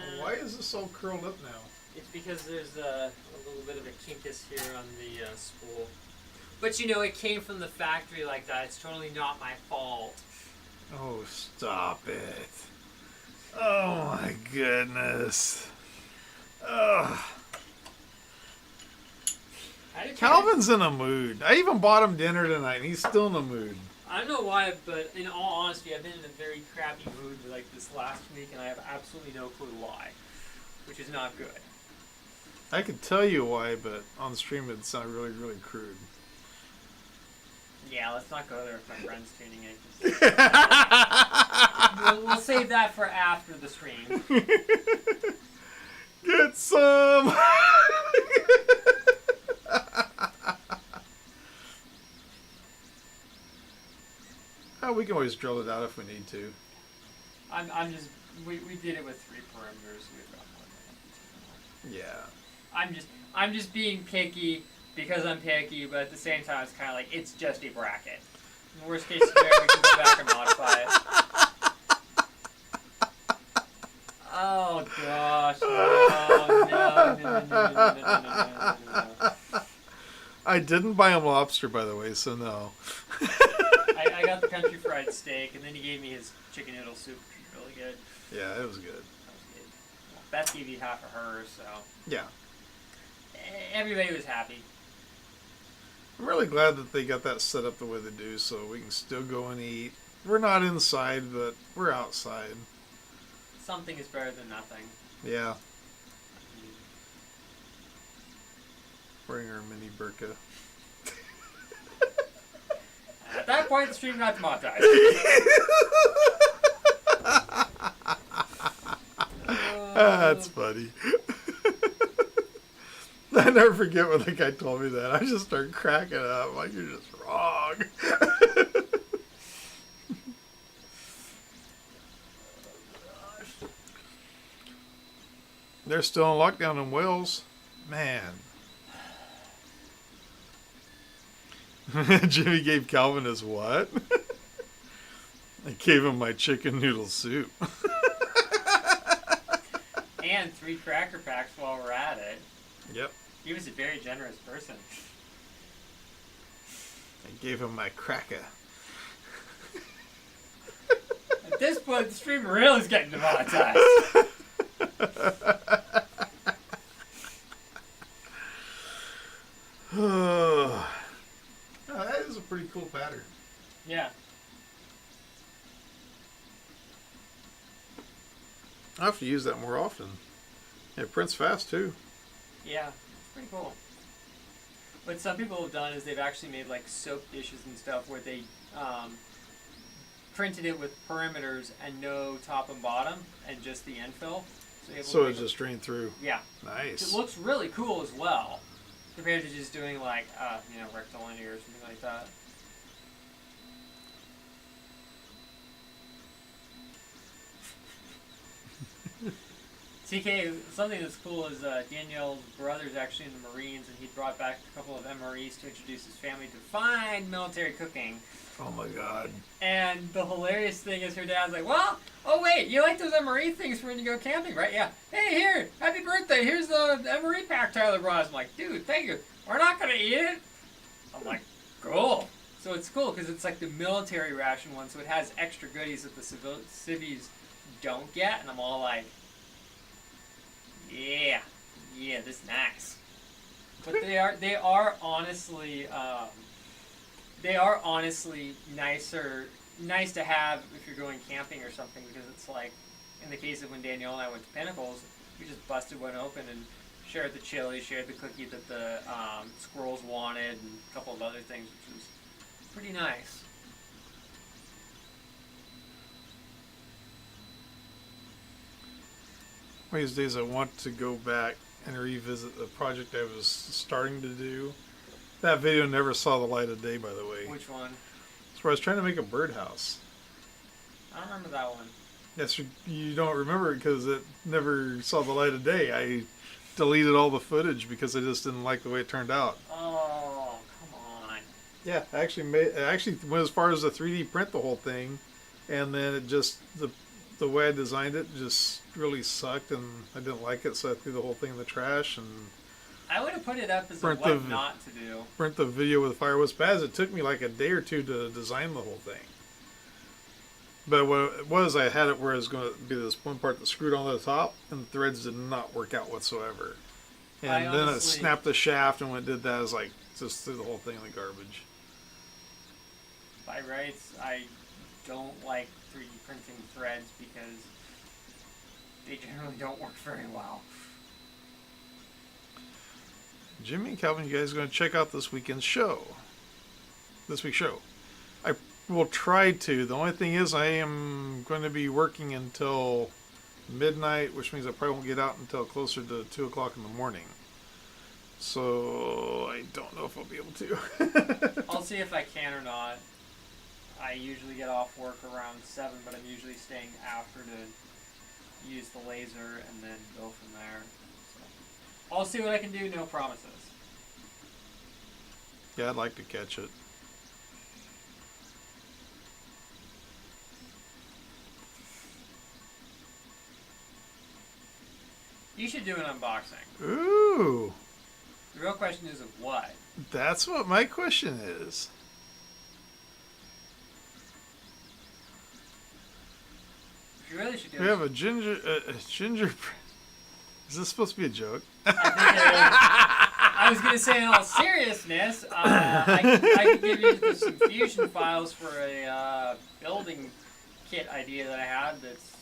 Well, why is this all curled up now? It's because there's a little bit of a kinkus here on the spool. But you know, it came from the factory like that. It's totally not my fault. Oh, stop it. Oh my goodness. Ugh. Calvin's in a mood. I even bought him dinner tonight and he's still in a mood. I don't know why, but in all honesty, I've been in a very crappy mood like this last week, and I have absolutely no clue why, which is not good. I could tell you why, but on stream it sounded really, really crude. Yeah, let's not go there if my friend's tuning in. We'll save that for after the stream. Get some. Oh, we can always drill it out if we need to. I'm just we did it with 3 perimeters. So we've got more than enough. Yeah. I'm just being picky because I'm picky, but at the same time, it's kind of like it's just a bracket. In the worst case scenario, we can go back and modify it. Oh gosh! No. I didn't buy him lobster, by the way, so no. I got the country fried steak, and then he gave me his chicken noodle soup, which was really good. Yeah, it was good. That was good. Well, Beth gave you half of hers, so Yeah. everybody was happy. I'm really glad that they got that set up the way they do, so we can still go and eat. We're not inside, but we're outside. Something is better than nothing. Yeah. Wearing our mini burqa. At that point, the stream got demonetized. That's funny. I never forget when the guy told me that. I just started cracking up. Like, you're just wrong. They're still in lockdown in Wales. Man. Jimmy gave Calvin his what? I gave him my chicken noodle soup. And 3 cracker packs while we're at it. Yep. He was a very generous person. I gave him my cracker. At this point, the stream really is getting demonetized. Oh, that is a pretty cool pattern. Yeah. I have to use that more often. It prints fast too. Yeah, it's pretty cool. What some people have done is they've actually made like soap dishes and stuff where they printed it with perimeters and no top and bottom and just the infill. So it just drained through. Yeah. Nice. It looks really cool as well, compared to just doing like rectilinear or something like that. TK, something that's cool is Daniel's brother's actually in the Marines, and he brought back a couple of MREs to introduce his family to fine military cooking. Oh my god. And the hilarious thing is her dad's like, well, oh wait, you like those MRE things for when you go camping, right? Yeah. Hey, here, happy birthday, here's the MRE pack Tyler brought us. I'm like, dude, thank you. We're not going to eat it. I'm like, cool. So it's cool because it's like the military ration one, so it has extra goodies that the civvies don't get, and I'm all like, yeah, this is nice. But they are honestly nice to have if you're going camping or something, because it's like in the case of when Danielle and I went to Pinnacles, we just busted one open and shared the chili, shared the cookie that the squirrels wanted, and a couple of other things, which was pretty nice. One of these days I want to go back and revisit the project I was starting to do. That video never saw the light of day, by the way. Which one? It's where I was trying to make a birdhouse. I don't remember that one. Yes, you don't remember it because it never saw the light of day. I deleted all the footage because I just didn't like the way it turned out. Oh, come on. Yeah, I actually went as far as the 3D print the whole thing, and then it just the way I designed it just really sucked, and I didn't like it, so I threw the whole thing in the trash and I would have put it up as a what not to do. Burnt the video with fire. What's bad is it took me like a day or two to design the whole thing. But what it was, I had it where it was going to be this one part that screwed on the top, and the threads did not work out whatsoever. And then it snapped the shaft, and when it did that, I was like, just threw the whole thing in the garbage. By rights, I don't like 3D printing threads because they generally don't work very well. Jimmy and Calvin, you guys are going to check out this week's show. We'll try to. The only thing is I am going to be working until midnight, which means I probably won't get out until closer to 2 o'clock in the morning. So I don't know if I'll be able to. I'll see if I can or not. I usually get off work around 7, but I'm usually staying after to use the laser and then go from there. So I'll see what I can do, no promises. Yeah, I'd like to catch it. You should do an unboxing. Ooh. The real question is of what? That's what my question is. You really should do We have a ginger. Is this supposed to be a joke? I was going to say, in all seriousness, I could give you some fusion files for a building kit idea that I had that's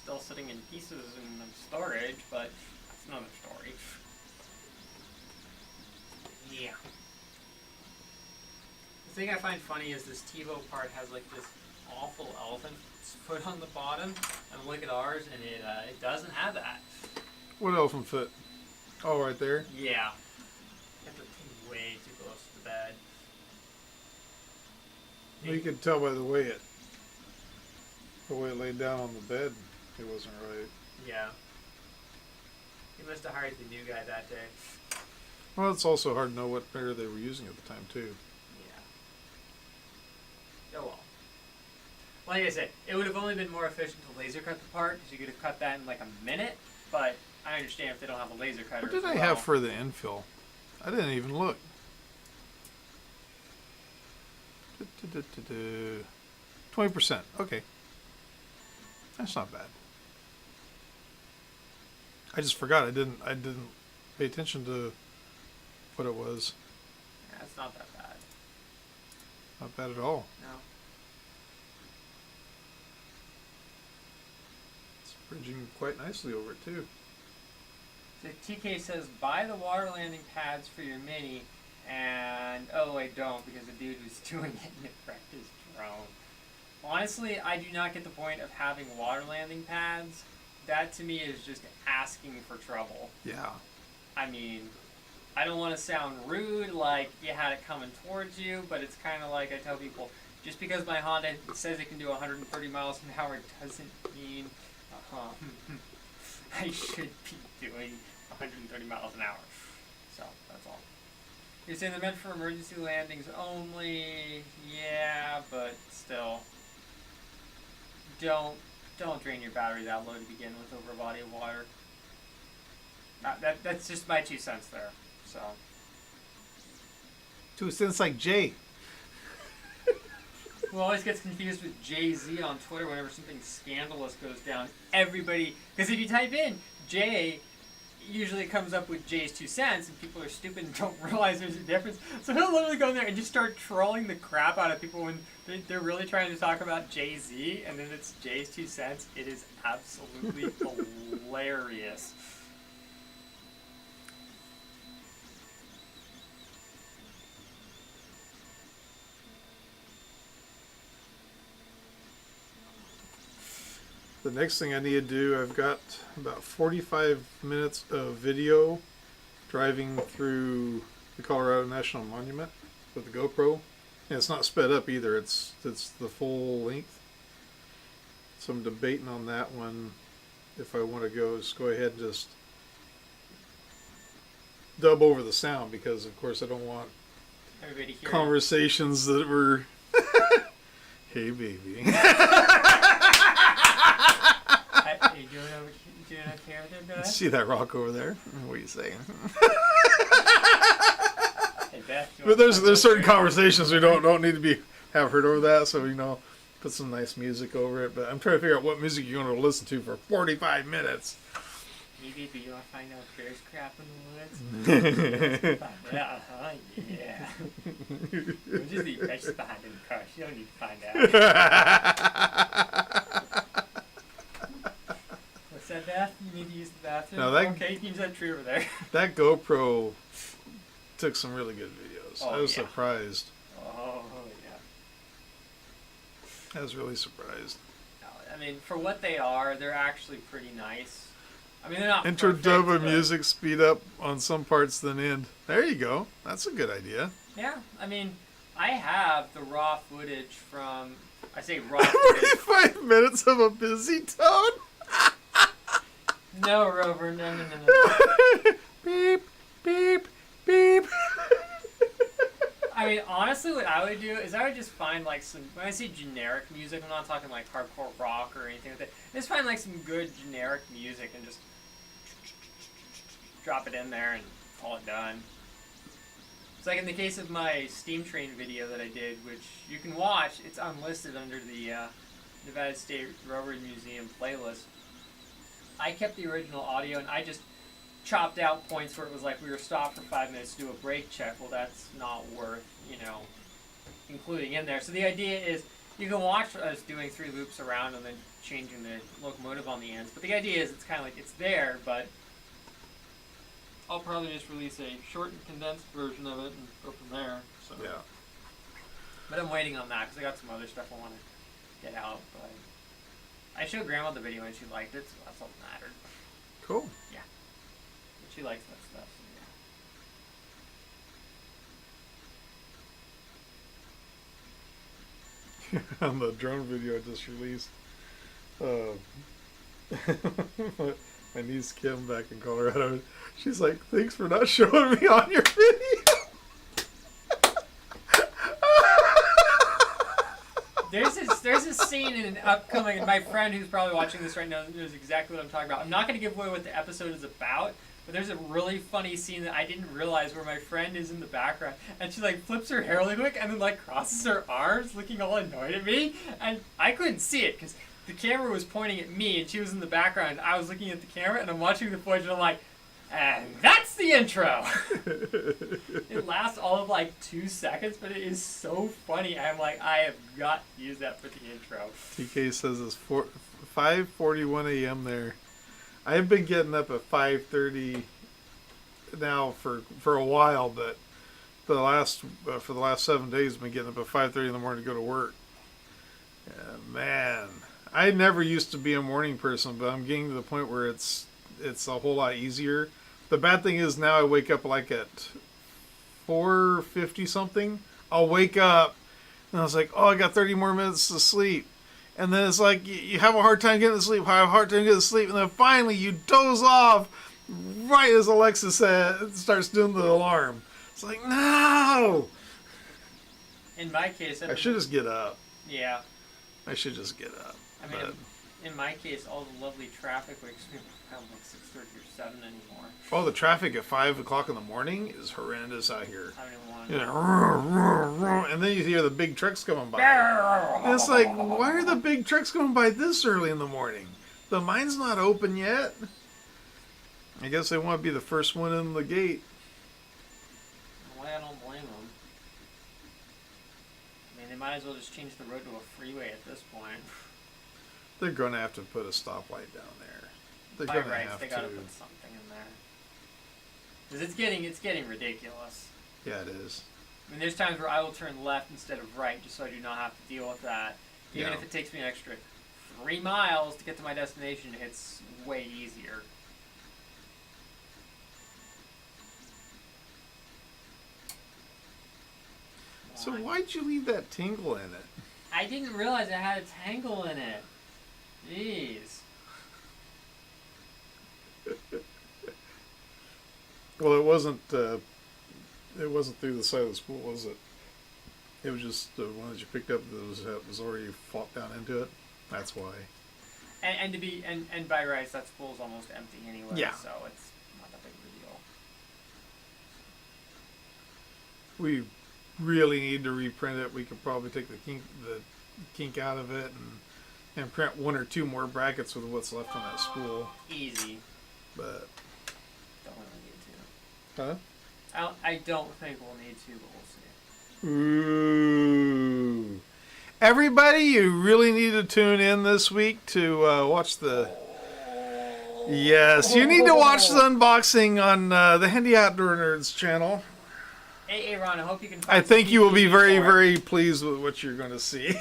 still sitting in pieces in storage, but that's another story. Yeah. The thing I find funny is this Tevo part has like this awful elephant foot on the bottom, and look at ours, and it doesn't have that. What elephant foot? Oh, right there? Yeah. It's a thing way too close to the bed. Well, you could tell by the way it laid down on the bed. It wasn't right. Yeah. He must have hired the new guy that day. Well, it's also hard to know what mirror they were using at the time, too. Yeah. Oh well. Like I said, it would have only been more efficient to laser cut the part, because you could have cut that in like a minute, but I understand if they don't have a laser cutter. What did I have for the infill? I didn't even look. 20%. Okay. That's not bad. I just forgot. I didn't pay attention to what it was. Yeah, it's not that bad. Not bad at all. No. It's bridging quite nicely over it, too. So TK says, buy the water landing pads for your Mini, and oh, I don't, because the dude was doing it and it wrecked his drone. Honestly, I do not get the point of having water landing pads. That to me is just asking for trouble. Yeah. I mean, I don't want to sound rude, like you had it coming towards you, but it's kind of like I tell people, just because my Honda says it can do 130 miles an hour doesn't mean I should be doing 130 miles an hour. So, that's all. You're saying they're meant for emergency landings only. Yeah, but still. Don't drain your battery that low to begin with over a body of water. That's just my 2 cents there. So. 2 cents like Jay. Who always gets confused with Jay-Z on Twitter whenever something scandalous goes down. Everybody, because if you type in Jay, usually it comes up with Jay's 2 cents, and people are stupid and don't realize there's a difference. So he'll literally go in there and just start trolling the crap out of people when they're really trying to talk about Jay-Z, and then it's Jay's 2 cents. It is absolutely hilarious. The next thing I need to do, I've got about 45 minutes of video driving through the Colorado National Monument with the GoPro. And it's not sped up either, it's the full length. So I'm debating on that one if I want to just go ahead and just dub over the sound, because of course I don't want Everybody hear conversations that were hey baby. Are you doing okay over there, Beth? See that rock over there? What are you saying? Hey, Beth, But there's certain conversations we don't need to have heard over that, so put some nice music over it. But I'm trying to figure out what music you're going to listen to for 45 minutes. Maybe you want to find out if there's crap in the woods? Yeah, yeah. We'll just eat vegetables behind in the car. You don't need to find out. What's that, Beth? You need to use the bathroom? No, okay, you can use that tree over there. That GoPro took some really good videos. Oh, I was yeah. surprised. Oh, yeah. I was really surprised. I mean, for what they are, they're actually pretty nice. I mean, they're not Enter perfect, dub but music, speed up on some parts, then end. There you go. That's a good idea. yeah, I mean, I have the raw footage from. I say raw footage. 45 minutes of a busy tone. No, Rover, no. Beep, beep, beep. I mean, honestly, what I would do is I would just find like some. When I say generic music, I'm not talking like hardcore rock or anything like that. Just find like some good generic music and just drop it in there and call it done. It's like in the case of my Steam Train video that I did, which you can watch. It's unlisted under the Nevada State Railroad Museum playlist. I kept the original audio and I just chopped out points where it was like we were stopped for 5 minutes to do a brake check. Well, that's not worth, including in there. So the idea is you can watch us doing 3 loops around and then changing the locomotive on the ends. But the idea is it's kind of like it's there, but I'll probably just release a short and condensed version of it and go from there. So. Yeah. But I'm waiting on that because I got some other stuff I want to get out. But I showed Grandma the video and she liked it, so that's all that mattered. Cool. Yeah. But she likes that stuff, so yeah. On the drone video I just released, my niece Kim back in Colorado, she's like, "Thanks for not showing me on your video." There's a scene in an upcoming, and my friend who's probably watching this right now knows exactly what I'm talking about. I'm not going to give away what the episode is about, but there's a really funny scene that I didn't realize where my friend is in the background, and she like flips her hair really quick and then like crosses her arms, looking all annoyed at me, and I couldn't see it because the camera was pointing at me and she was in the background. I was looking at the camera and I'm watching the footage and I'm like, and that's the intro. It lasts all of like 2 seconds, but it is so funny. I'm like, I have got to use that for the intro. TK says it's 5:41 a.m. there. I've been getting up at 5:30 now for a while, but for the last 7 days I've been getting up at 5:30 in the morning to go to work. Man, I never used to be a morning person, but I'm getting to the point where it's a whole lot easier. The bad thing is now I wake up like at 4:50 something. I'll wake up and I was like, oh, I got 30 more minutes to sleep. And then it's like you have a hard time getting to sleep, have a hard time getting to sleep, and then finally you doze off right as Alexa starts doing the alarm. It's like, no! In my case... I should just get up. Yeah. I should just get up. I mean, in my case, all the lovely traffic wakes me up around like 6:30 or 7 anymore. Oh, the traffic at 5 o'clock in the morning is horrendous out here. I don't even want to. And then you hear the big trucks coming by. And it's like, why are the big trucks coming by this early in the morning? The mine's not open yet. I guess they want to be the first one in the gate. Well, I don't blame them. I mean, they might as well just change the road to a freeway at this point. They're going to have to put a stoplight down there. They're By going to rights, have they to. gotta put something in there. Because it's getting ridiculous. Yeah, it is. I mean, there's times where I will turn left instead of right just so I do not have to deal with that. Even if it takes me an extra 3 miles to get to my destination, it's way easier. So why'd you leave that tingle in it? I didn't realize it had a tangle in it. Jeez. Well, it wasn't through the side of the spool, was it? It was just the one that you picked up that was already flopped down into it. That's why. And by rights, that spool's almost empty anyway. Yeah. So it's not that big of a deal. We really need to reprint it. We could probably take the kink out of it and print 1 or 2 more brackets with what's left on that spool. Easy. But Don't really need to. huh? I don't think we'll need to, but we'll see. Ooh. Everybody, you really need to tune in this week to watch the... Yes, you need to watch the unboxing on the Handy Outdoor Nerds channel. Hey, Ron, I hope you can find I think you will be very, for it. very pleased with what you're going to see.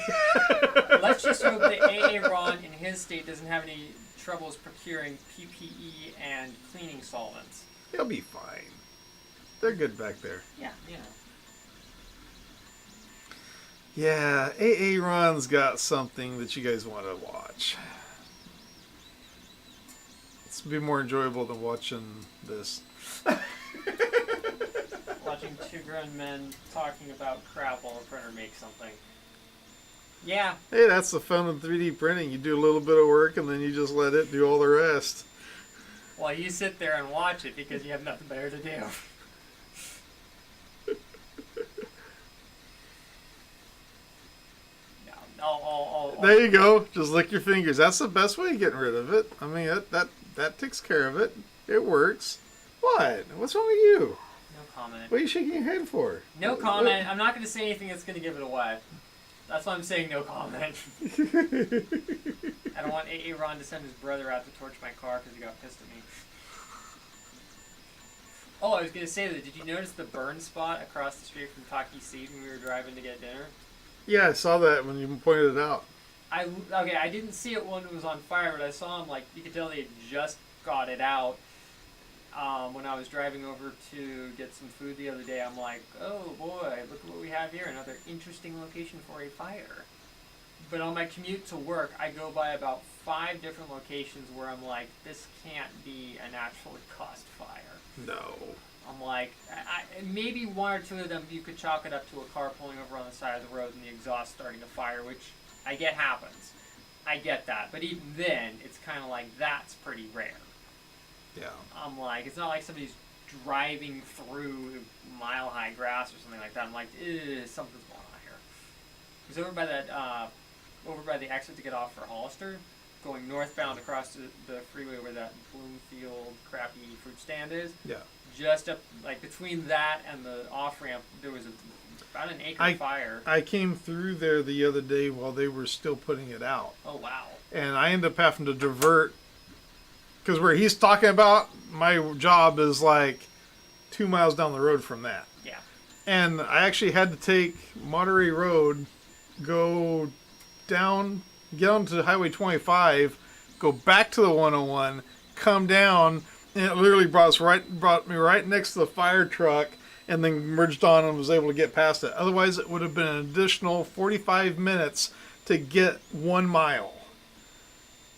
Let's just hope that AA Ron in his state doesn't have any troubles procuring PPE and cleaning solvents. He'll be fine. They're good back there. Yeah, you know. Yeah, AA Ron's got something that you guys want to watch. It's be more enjoyable than watching this. Watching two grown men talking about crap while a printer makes something. Yeah. Hey, that's the fun of 3D printing. You do a little bit of work and then you just let it do all the rest. Well, you sit there and watch it because you have nothing better to do. There you go. Just lick your fingers. That's the best way of getting rid of it. I mean, that takes care of it. It works. What? What's wrong with you? No comment. What are you shaking your head for? No comment. I'm not going to say anything that's going to give it away. That's why I'm saying no comment. I don't want AA Ron to send his brother out to torch my car because he got pissed at me. Oh, I was going to say that. Did you notice the burn spot across the street from Taki Seed when we were driving to get dinner? Yeah, I saw that when you pointed it out. I didn't see it when it was on fire, but I saw him, like, you could tell they had just got it out. When I was driving over to get some food the other day, I'm like, oh boy, look at what we have here, another interesting location for a fire. But on my commute to work, I go by about 5 different locations where I'm like, this can't be a naturally caused fire. No. I'm like, maybe 1 or 2 of them you could chalk it up to a car pulling over on the side of the road and the exhaust starting a fire, which I get happens. I get that. But even then, it's kind of like, that's pretty rare. Yeah. I'm like, it's not like somebody's driving through mile-high grass or something like that. I'm like, something's going on here. It was over by that, over by the exit to get off for Hollister, going northbound across the freeway where that Bloomfield crappy fruit stand is. Yeah. Just up, like, between that and the off-ramp, there was about an acre fire. I came through there the other day while they were still putting it out. Oh, wow. And I ended up having to divert, because where he's talking about, my job is like 2 miles down the road from that. Yeah. And I actually had to take Monterey Road, go down, get onto Highway 25, go back to the 101, come down, and it literally brought me right next to the fire truck, and then merged on and was able to get past it. Otherwise, it would have been an additional 45 minutes to get 1 mile.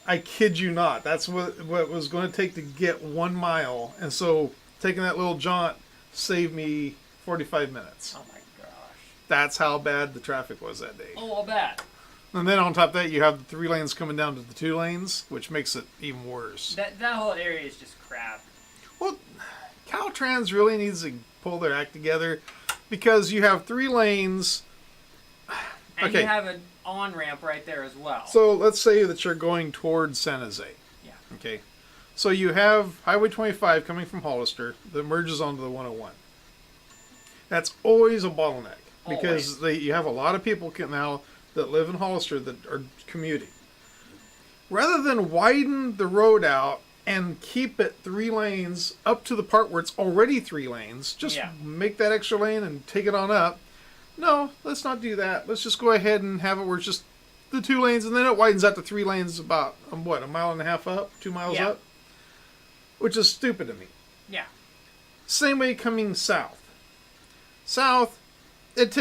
I kid you not. That's what it was going to take to get 1 mile. And so taking that little jaunt saved me 45 minutes. Oh my gosh. That's how bad the traffic was that day. Oh, I'll bet. And then on top of that, you have the 3 lanes coming down to the 2 lanes, which makes it even worse. That whole area is just crap. Well, Caltrans really needs to pull their act together, because you have 3 lanes. And you have an on-ramp right there as well. So let's say that you're going towards San Jose. Yeah. Okay. So you have Highway 25 coming from Hollister that merges onto the 101. That's always a bottleneck, because you have a lot of people now that live in Hollister that are commuting. Rather than widen the road out and keep it 3 lanes up to the part where it's already 3 lanes, just make that extra lane and take it on up. No, let's not do that. Let's just go ahead and have it where it's just the 2 lanes, and then it widens out to 3 lanes about, what, 1.5 miles up? 2 miles up? Which is stupid to me. Yeah. Same way coming south. South, it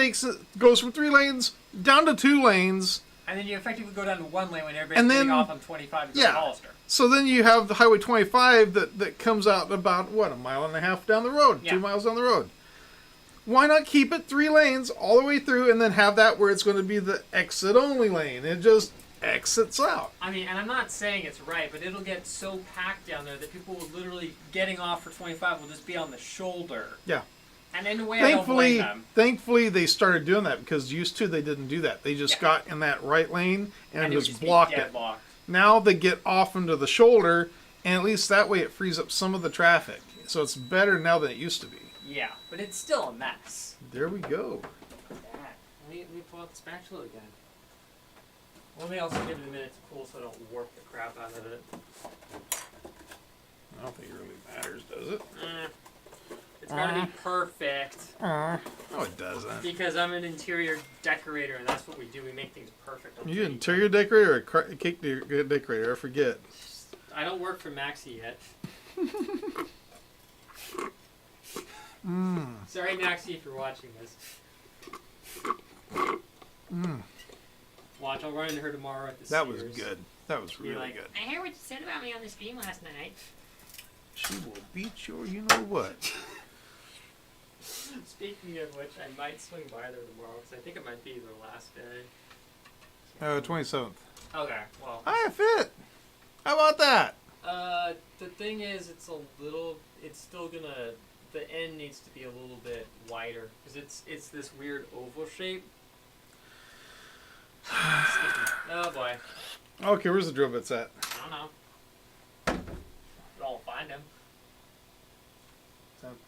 goes from 3 lanes down to 2 lanes. And then you effectively go down to 1 lane when everybody's getting off on 25 to go to Hollister. So then you have the Highway 25 that comes out about, what, 1.5 miles down the road, 2 miles down the road. Why not keep it 3 lanes all the way through, and then have that where it's going to be the exit-only lane? It just exits out. I mean, and I'm not saying it's right, but it'll get so packed down there that people will literally, getting off for 25 will just be on the shoulder. Yeah. And in a way, I don't blame them. Thankfully, they started doing that, because used to they didn't do that. They just got in that right lane and just blocked it. Now they get off into the shoulder, and at least that way it frees up some of the traffic. So it's better now than it used to be. Yeah, but it's still a mess. There we go. Let me pull out the spatula again. Let me also give it a minute to cool so I don't warp the crap out of it. I don't think it really matters, does it? gotta be perfect. No, it doesn't. Because I'm an interior decorator, and that's what we do. We make things perfect. You an interior decorator or a cake decorator? I forget. I don't work for Maxi yet. Sorry, Maxi, if you're watching this. Watch, I'll run into her tomorrow at the That Sears. was good. That was really like, good. I heard what you said about me on the stream last night. She will beat your you know what. Speaking of which, I might swing by there tomorrow, because I think it might be the last day. 27th. Okay, well. I fit. How about that? The thing is, it's still gonna, the end needs to be a little bit wider, because it's this weird oval shape. Oh boy. Okay, where's the drill bits at? I don't know. But I'll find him.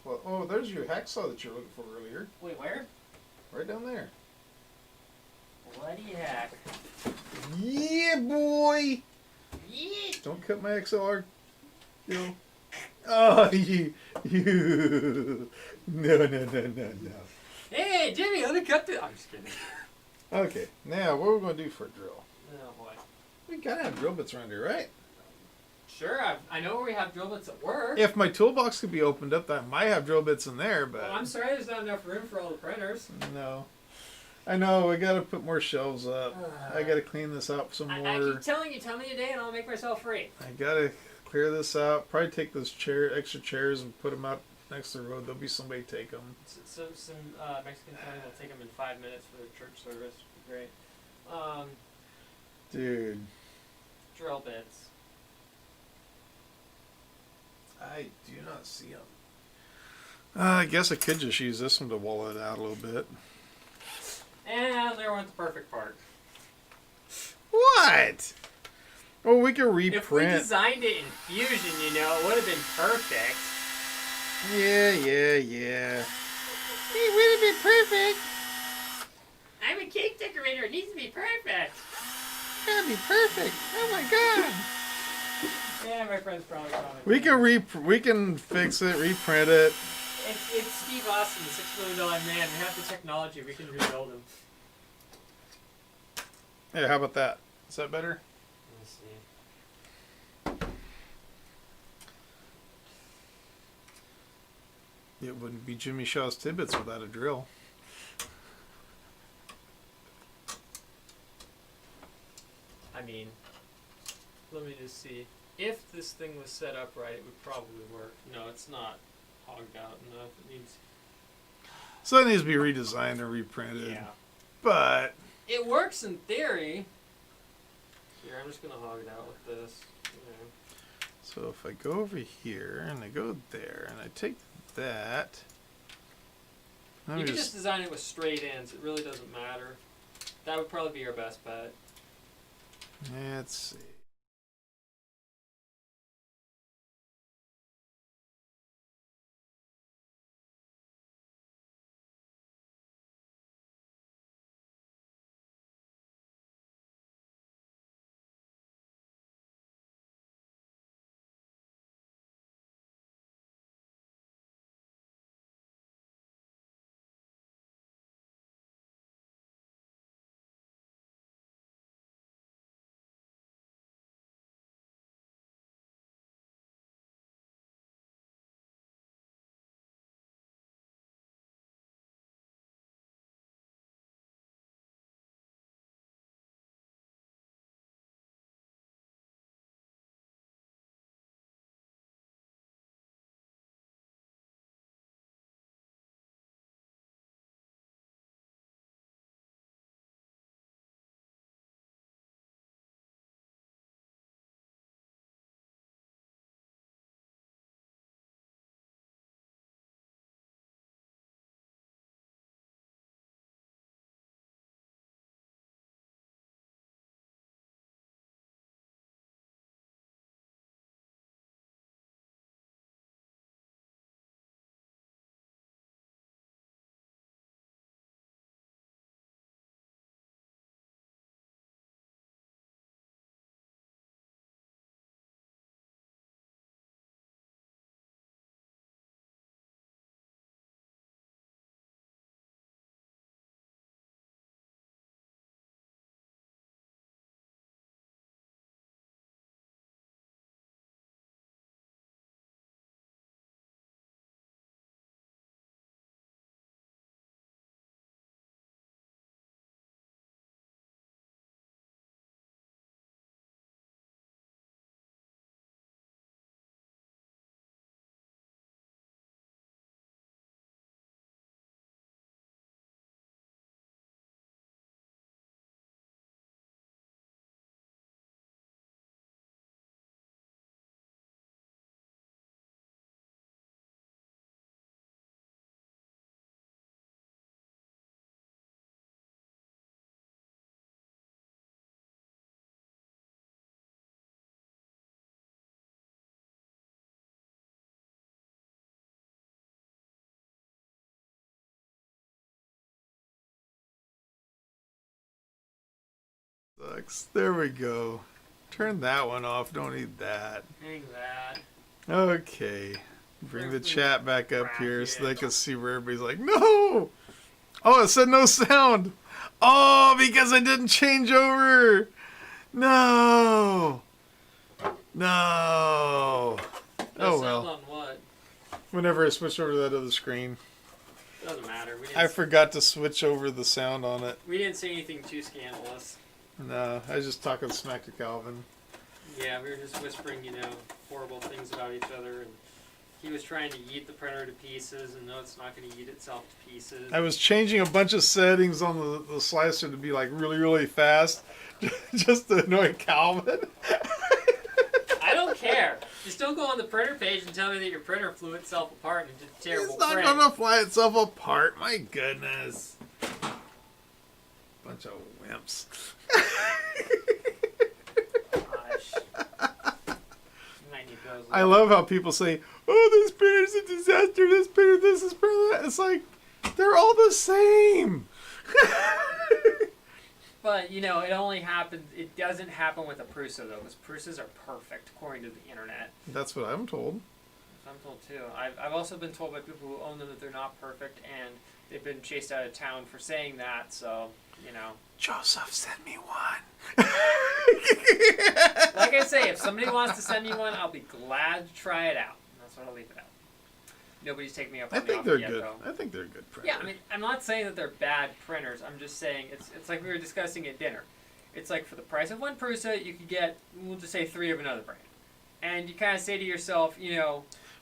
Oh, there's your hacksaw that you were looking for earlier. Wait, where? Right down there. Bloody heck. Yeah, boy! Yeah. Don't cut my XLR. Oh, you. No. Hey, Jimmy, let me cut the. I'm just kidding. Okay, now what are we going to do for a drill? Oh boy. We gotta have drill bits around here, right? Sure, I know where we have drill bits at work. If my toolbox could be opened up, I might have drill bits in there, but... Well, I'm sorry there's not enough room for all the printers. No. I know, we gotta put more shelves up. I gotta clean this up some more. I keep telling you, tell me a day and I'll make myself free. I gotta clear this out. Probably take those extra chairs and put them out next to the road. There'll be somebody take them. So some Mexican family will take them in 5 minutes for their church service. Great. Dude. Drill bits. I do not see them. I guess I could just use this one to wall it out a little bit. And there went the perfect part. What? Well, we can reprint. If we designed it in Fusion, it would have been perfect. Yeah. It would have been perfect. I'm a cake decorator. It needs to be perfect. That'd be perfect. Oh my god. Yeah, my friend's probably We can fix it, reprint it. It's Steve Austin, $6 million man. We have the technology. We can rebuild him. Yeah, how about that? Is that better? Let me see. It wouldn't be Jimmy Shaw's Tibbets without a drill. I mean, let me just see. If this thing was set up right, it would probably work. No, it's not hogged out enough. It needs... So it needs to be redesigned and reprinted. Yeah. But... It works in theory. Here, I'm just going to hog it out with this. So if I go over here, and I go there, and I take that... You can just design it with straight ends. It really doesn't matter. That would probably be your best bet. Let's see. sucks. There we go. Turn that one off. Don't need that. Hang that. Okay. Bring the chat back up here so they Bracket. can see where everybody's like, no! Oh, it said no sound. Oh, because I didn't change over. No. No. No Oh, sound well. on what? Whenever I switch over to that other screen, Doesn't matter. I forgot to switch over the sound on it. We didn't say anything too scandalous. No, I was just talking smack to Calvin. Yeah, we were just whispering, horrible things about each other, and he was trying to yeet the printer to pieces, and no, it's not going to yeet itself to pieces. I was changing a bunch of settings on the slicer to be like really, really fast, just to annoy Calvin. I don't care. Just don't go on the printer page and tell me that your printer flew itself apart and did a terrible It's not print. gonna fly itself apart. My goodness. Bunch of wimps. Gosh. Might need those I love how people say, "Oh, this printer's a disaster. This printer, this is printer that." It's like they're all the same. But, it doesn't happen with a Prusa, though, because Prusas are perfect, according to the internet. That's what I'm told. I'm told, too. I've also been told by people who own them that they're not perfect, and they've been chased out of town for saying that, so, Joseph, send me one. Like I say, if somebody wants to send me one, I'll be glad to try it out. And that's what I'll leave it at. Nobody's taken me up on I the think offer they're yet, good. though. I think they're a good printer. Yeah, I mean, I'm not saying that they're bad printers. I'm just saying it's like we were discussing at dinner. It's like for the price of one Prusa, you could get, we'll just say, 3 of another brand. And you kind of say to yourself,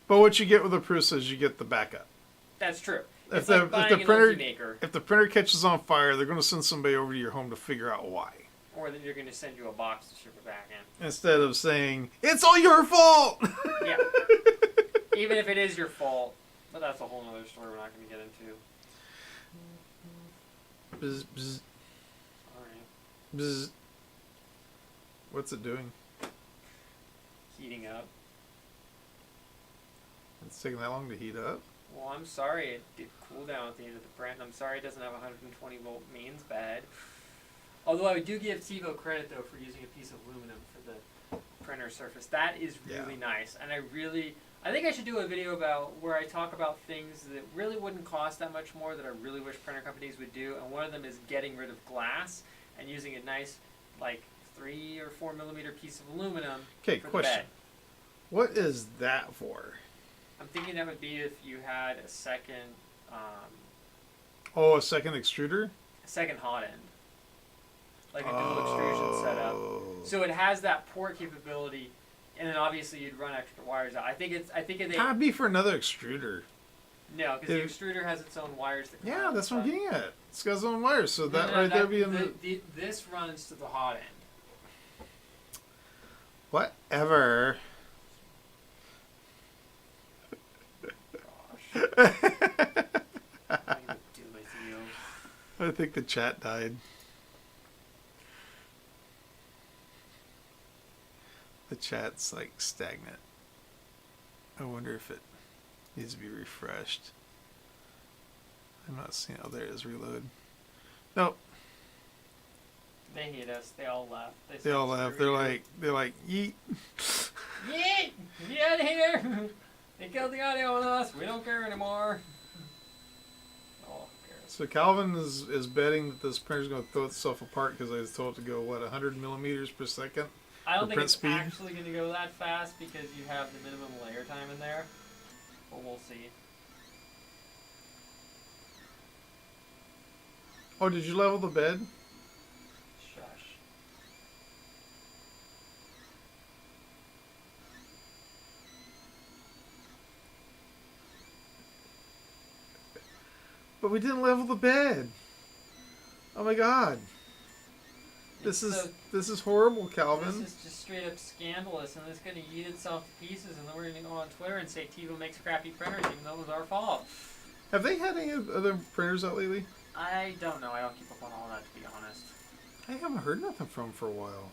But what you get with a Prusa is you get the backup. that's true. If It's the like buying if the an printer Ultimaker, if the printer catches on fire, they're going to send somebody over to your home to figure out why. or that you're going to send you a box to ship it back in. Instead of saying it's all your fault. Yeah. Even if it is your fault. But that's a whole other story we're not going to get into. Bzz, bzz, Alright. bzz. What's it doing? Heating up. It's taking that long to heat up. Well, I'm sorry it did cool down at the end of the print. I'm sorry it doesn't have 120 volt mains bad. Although I do give Tevo credit, though, for using a piece of aluminum for the printer surface. That is really nice. And I think I should do a video about where I talk about things that really wouldn't cost that much more that I really wish printer companies would do. And one of them is getting rid of glass and using a nice, 3 or 4 millimeter piece of aluminum Okay, for the question. bed. What is that for? I'm thinking that would be if you had a second Oh, a second extruder? hot end. Like a dual extrusion setup. So it has that port capability, and then obviously you'd run extra wires out. I think That'd be for another extruder. No, because the extruder has its own wires that come Yeah, out that's the what I'm front. getting at. It's got its own wires, so that No, right there be in this runs to the hot end. whatever. Gosh. What do I do with you? I think the chat died. The chat's stagnant. I wonder if it needs to be refreshed. I'm not seeing. Oh, there it is. Reload. Nope. They hate us. They all left. They all left. They're like yeet. Yeet! Get out of here! They killed the audio on us. We don't care anymore. Oh, who cares? So Calvin is betting that this printer's going to throw itself apart because I was told it to go 100 millimeters per second. I don't for think print it's speed? actually going to go that fast because you have the minimum layer time in there. But we'll see. Oh, did you level the bed? Shush. But we didn't level the bed. Oh my God. This is horrible, Calvin. This is just straight up scandalous, and it's going to eat itself to pieces, and then we're going to go on Twitter and say Tevo makes crappy printers, even though it was our fault. Have they had any other printers out lately? I don't know. I don't keep up on all that, to be honest. I haven't heard nothing from them for a while.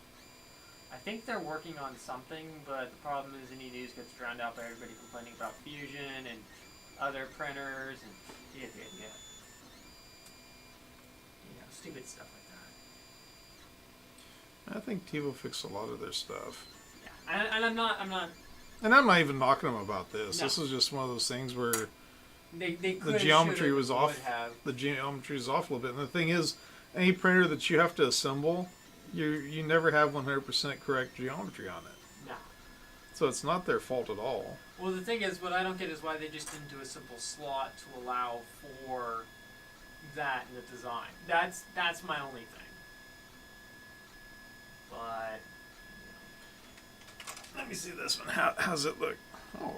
I think they're working on something, but the problem is any news gets drowned out by everybody complaining about Fusion and other printers and stupid stuff like that. I think Tevo fixed a lot of their stuff. Yeah, and I'm not. And I'm not even knocking them about this. No. This is just one of those things where They the geometry was off. The geometry is off a little bit. And the thing is, any printer that you have to assemble, you never have 100% correct geometry on it. No. So it's not their fault at all. Well, the thing is, what I don't get is why they just didn't do a simple slot to allow for that in the design. That's my only thing. But Let me see this one. How's it look? Oh,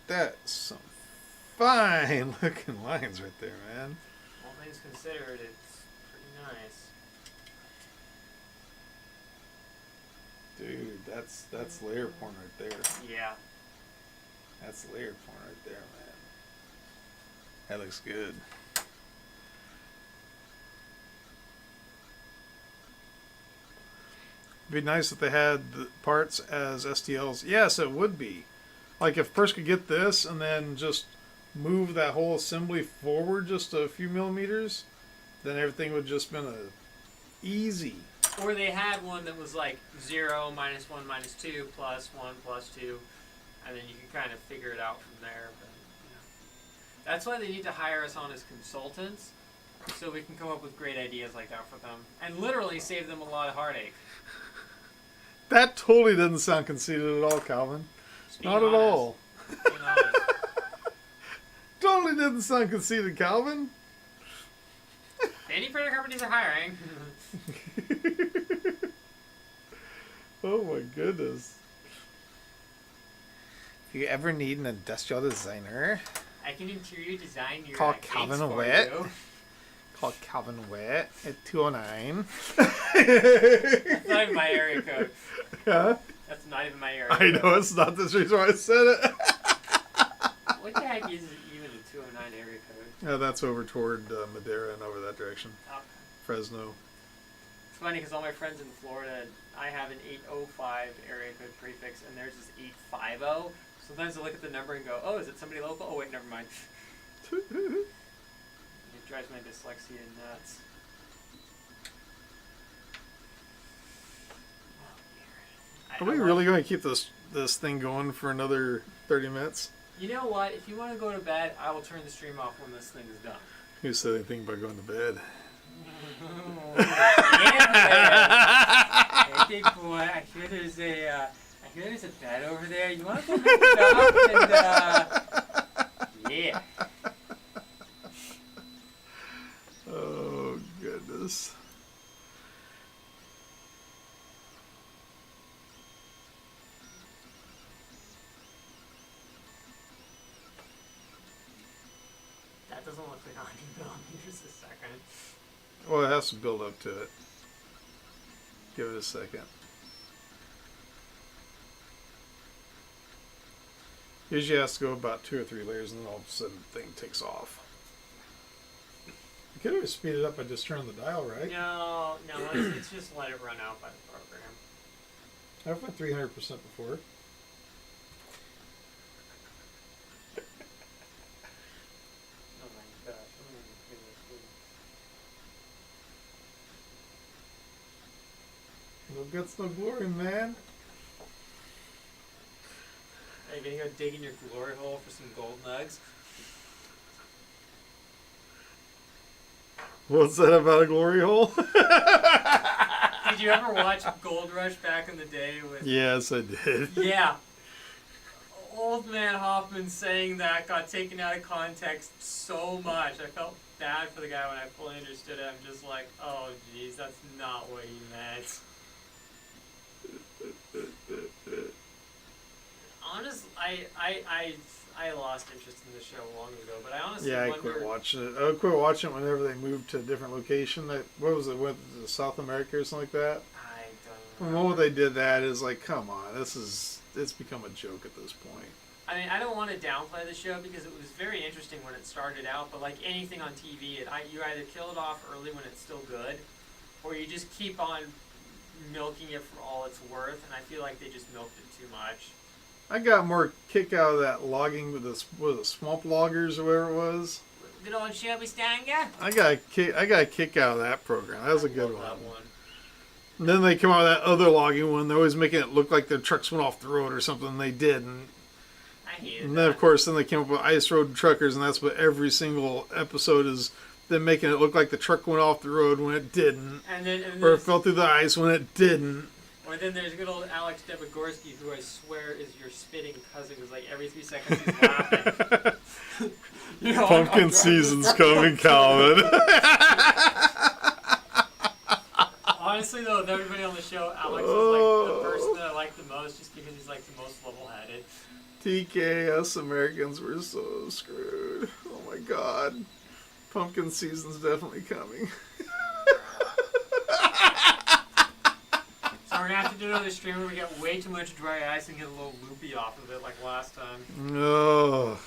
that's some fine looking lines right there, man. all things considered, it's pretty nice. Dude, that's layer porn right there. Yeah. That's layer porn right there, man. That looks good. It'd be nice if they had the parts as STLs. Yes, it would be. Like if Purse could get this and then just move that whole assembly forward just a few millimeters, then everything would just been easy. Or they had one that was like 0, -1, -2, +1, +2, and then you can kind of figure it out from there. But that's why they need to hire us on as consultants, so we can come up with great ideas like that for them, and literally save them a lot of heartache. That totally doesn't sound conceited at all, Calvin. Not at all. Totally didn't sound conceited, Calvin. Any printer companies are hiring. Oh my goodness. If you ever need an industrial designer, I can interior design your call cakes Calvin for Witt. you. Call Calvin Witt at 209. That's not even my area code. Huh? That's not even my area I code. know, it's not this reason why I said it. What the heck is even a 209 area code? Yeah, that's over toward Madera and over that direction. Okay. Fresno. It's funny because all my friends in Florida, I have an 805 area code prefix, and theirs is 850. Sometimes I look at the number and go, oh, is it somebody local? Oh, wait, never mind. It drives my dyslexia nuts. Are we really going to keep this thing going for another 30 minutes? You know what? If you want to go to bed, I will turn the stream off when this thing is done. Who said anything about going to bed? Hey, big boy, I hear there's a bed over there. You want to go pick it up and yeah. Oh goodness. That doesn't look like 100 millimeters a second. Well, it has to build up to it. Give it a second. Usually it has to go about 2 or 3 layers, and then all of a sudden the thing takes off. You could have speed it up by just turning the dial, right? No, it's just let it run out by the program. I've went 300% before. Oh my gosh, I'm gonna be No guts, no glory, man. Are you gonna go dig in your glory hole for some gold nugs? What's that about a glory hole? Did you ever watch Gold Rush back in the day with... Yes, I did. Yeah. Old man Hoffman saying that got taken out of context so much. I felt bad for the guy when I fully understood it. I'm just like, oh jeez, that's not what he meant. Honestly, I lost interest in the show long ago, but I honestly Yeah, I wonder... quit watching it. I quit watching it whenever they moved to a different location. What was it? Went to South America or something like that? I don't The know. moment they did that is like, come on, it's become a joke at this point. I mean, I don't want to downplay the show because it was very interesting when it started out, but like anything on TV, you either kill it off early when it's still good, or you just keep on milking it for all it's worth, and I feel like they just milked it too much. I got more kick out of that logging with the swamp loggers or whatever it was. Good old Shelby Stanger? I got a kick out of that program. That was a good love one. that one. And then they come out with that other logging one. They're always making it look like their trucks went off the road or something. And they didn't. I hated And then, of course, then they came up with Ice Road Truckers, and that's what every single episode is. Them making it look like the truck went off the road when it didn't. Or it fell through the ice when it didn't. Or then there's good old Alex Debogorski, who I swear is your spitting cousin, because like every 3 seconds he's laughing. Pumpkin season's coming, Calvin. Honestly, though, of everybody on the show, Alex is like the person that I like the most, just because he's like the most level-headed. TK, us Americans, we're so screwed. Oh my God. Pumpkin season's definitely coming. So we're gonna have to do another stream where we get way too much dry ice and get a little loopy off of it like last time. No.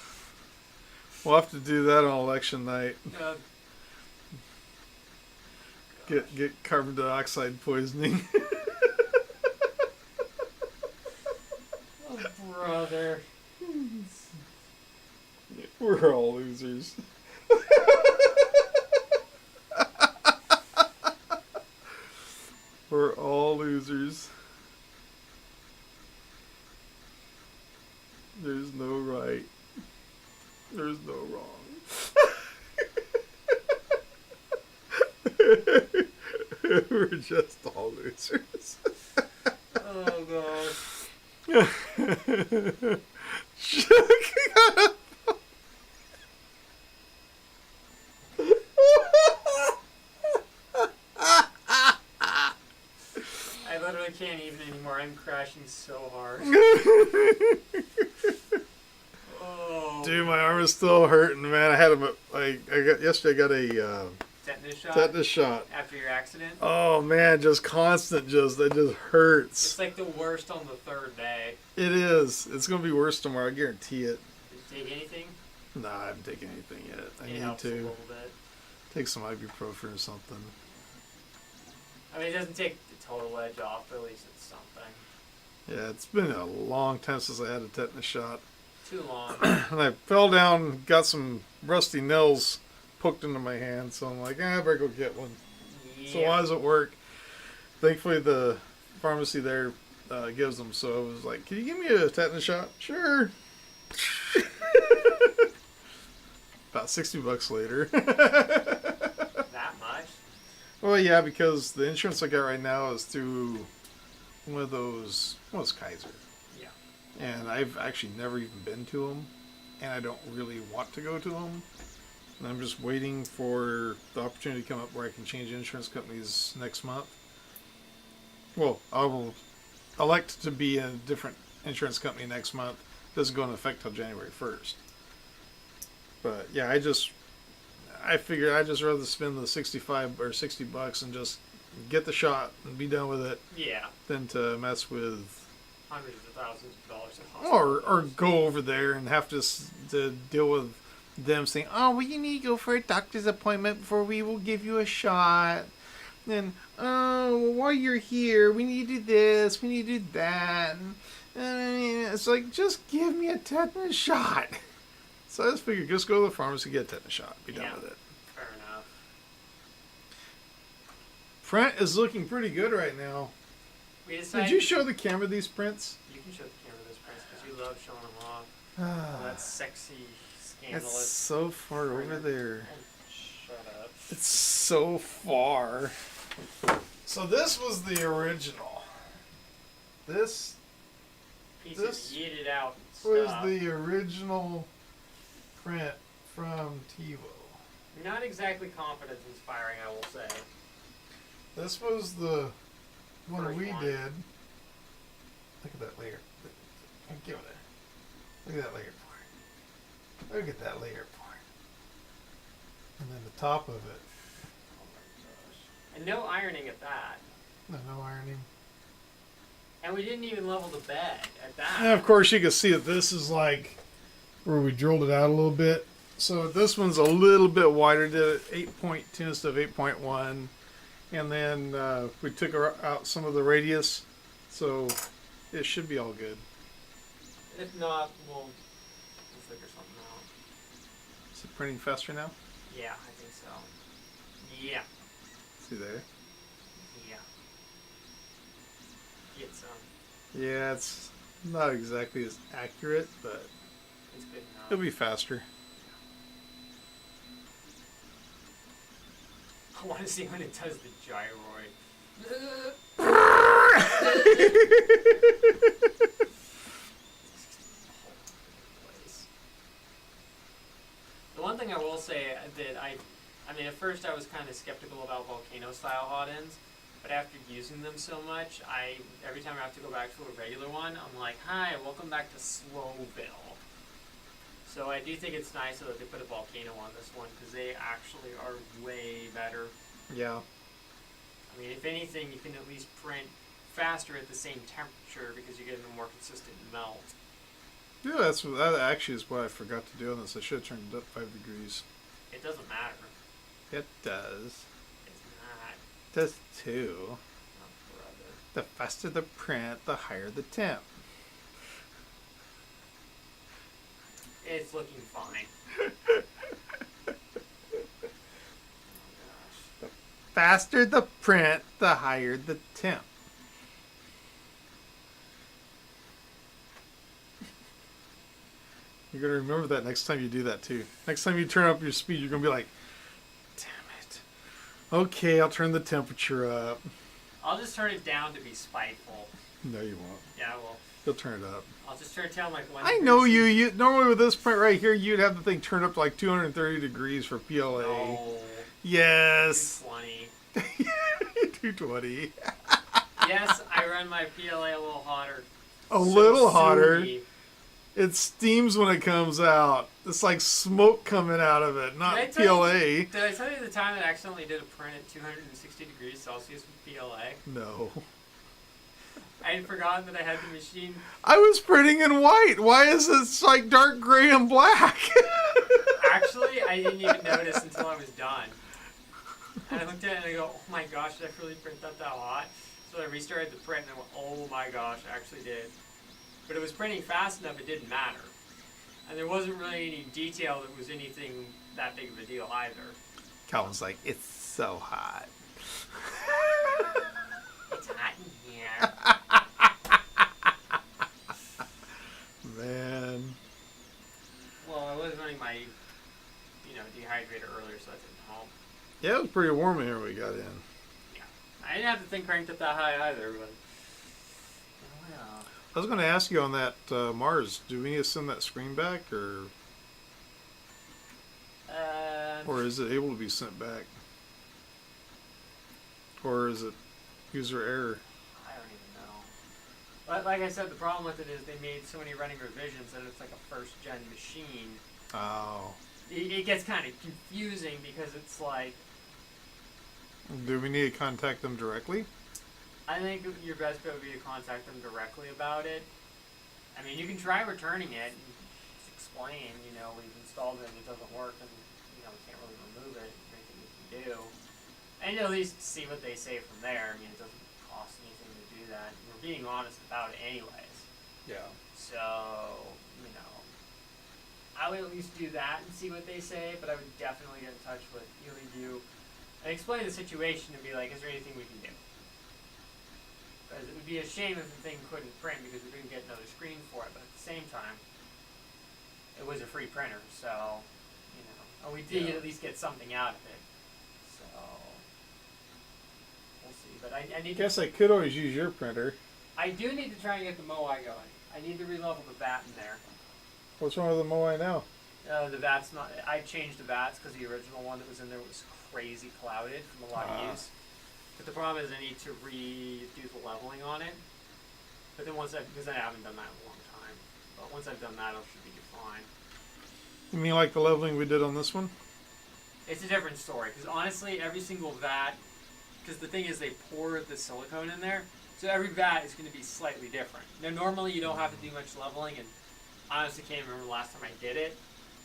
We'll have to do that on election night. Get carbon dioxide poisoning. Oh, brother. We're all losers. We're all losers. There's no right. There's no wrong. We're just all losers. Oh, God. I literally can't even anymore. I'm crashing so hard. Oh. Dude, my arm is still hurting, man. I had a yesterday. I got a tetanus shot After your accident. Oh man, just constant, that just hurts. It's like the worst on the 3rd day. It is. It's gonna be worse tomorrow. I guarantee it. Did you take anything? Nah, I haven't taken anything yet. I It need helps a to little bit. take some ibuprofen or something. I mean, it doesn't take the total edge off, but at least it's something. Yeah, it's been a long time since I had a tetanus shot. Too long. And I fell down, got some rusty nails poked into my hand, so I'm like, I better go get one. Yeah. So why does it work? Thankfully, the pharmacy there gives them. So I was like, "Can you give me a tetanus shot?" Sure. About $60 later. That much? Well, yeah, because the insurance I got right now is through one of those. Well, it's Kaiser. Yeah. And I've actually never even been to them, and I don't really want to go to them. And I'm just waiting for the opportunity to come up where I can change insurance companies next month. Well, I will elect to be in a different insurance company next month. It doesn't go into effect till January 1st. But yeah, I figured I'd just rather spend the $65 or $60 and just get the shot and be done with it. Yeah. Than to mess with hundreds of thousands of dollars in hospital or go over there and have to deal with them saying, "Oh, well, you need to go for a doctor's appointment before we will give you a shot." And, "Oh, well, while you're here, we need to do this, we need to do that." And it's like, just give me a tetanus shot. So I just figured, just go to the pharmacy, get a tetanus shot, be done with it. Fair enough. Print is looking pretty good right now. Did you show the camera these prints? You can show the camera those prints because you love showing them off. That's sexy, scandalous. It's so far over there. Oh, shut up. It's so far. So this was the original. This Piece of yeeted out was stuff. the original print from Tevo. Not exactly confidence inspiring, I will say. This was the one First we one. did. Look at that layer. Give it there. Look at that layer part. Look at that layer part. And then the top of it. Oh my gosh. And no ironing at that. No ironing. And we didn't even level the bed at that. And of course you can see that this is like where we drilled it out a little bit. So this one's a little bit wider, did it 8.2 instead of 8.1. And then we took out some of the radius, so it should be all good. If not, we'll figure something out. Is it printing faster now? Yeah, I think so. Yeah. See there? Yeah. So Yeah, it's not exactly as accurate, but it's good enough. it'll be faster. I want to see when it does the gyroid. The one thing I will say that I mean, at first I was kind of skeptical about volcano-style hot ends, but after using them so much, every time I have to go back to a regular one, I'm like, hi, welcome back to Slowville. So I do think it's nice that they put a volcano on this one, because they actually are way better. Yeah. I mean, if anything, you can at least print faster at the same temperature, because you're getting a more consistent melt. Yeah, that actually is what I forgot to do on this. I should have turned it up 5 degrees. It doesn't matter. It does. It's not. It does too. Oh, brother. The faster the print, the higher the temp. It's looking fine. Oh gosh. Faster the print, the higher the temp. You're going to remember that next time you do that too. Next time you turn up your speed, you're going to be like, damn it. Okay, I'll turn the temperature up. I'll just turn it down to be spiteful. No, you won't. Yeah, well, You'll turn it up. I'll just turn it down like 1 I degree know C. you. Normally with this print right here, you'd have the thing turned up to like 230 degrees for PLA. No. Yes. 220. 220. Yes, I run my PLA a little hotter. A little hotter. Sue me. It steams when it comes out. It's like smoke coming out of it, not Did I tell PLA. Did I tell you the time that I accidentally did a print at 260 degrees Celsius with PLA? No. I had forgotten that I had the machine. I was printing in white. Why is this like dark gray and black? Actually, I didn't even notice until I was done. And I looked at it and I go, oh my gosh, did I really print that hot? So I restarted the print and I went, oh my gosh, I actually did. But it was printing fast enough, it didn't matter. And there wasn't really any detail that was anything that big of a deal either. Calvin's like, it's so hot. It's hot in here. Man. Well, I was running my, dehydrator earlier, so that didn't help. Yeah, it was pretty warm in here when we got in. Yeah. I didn't have the thing cranked up that high either, but... Well... I was going to ask you on that Mars, do we need to send that screen back, or is it able to be sent back? Or is it user error? I don't even know. But like I said, the problem with it is they made so many running revisions that it's like a first-gen machine. Oh. It gets kind of confusing because it's like... Do we need to contact them directly? I think your best bet would be to contact them directly about it. I mean, you can try returning it and just explain, we've installed it and it doesn't work and, we can't really remove it. Anything we can do. And at least see what they say from there. I mean, it doesn't cost anything to do that. We're being honest about it anyways. Yeah. So, I would at least do that and see what they say, but I would definitely get in touch with ELEDU and explain the situation and be like, is there anything we can do? Because it would be a shame if the thing couldn't print because we couldn't get another screen for it, but at the same time, it was a free printer, so, and we did at least get something out of it. So, we'll see. But I need Guess I could always use your printer. I do need to try and get the Moai going. I need to relevel the vat in there. What's wrong with the Moai now? The vat's not... I changed the vats because the original one that was in there was crazy clouded from a lot of use. But the problem is I need to redo the leveling on it. But then because I haven't done that in a long time. But once I've done that, it should be fine. You mean like the leveling we did on this one? It's a different story. Because honestly, every single vat... Because the thing is they pour the silicone in there. So every vat is going to be slightly different. Now normally you don't have to do much leveling. And I honestly can't remember the last time I did it.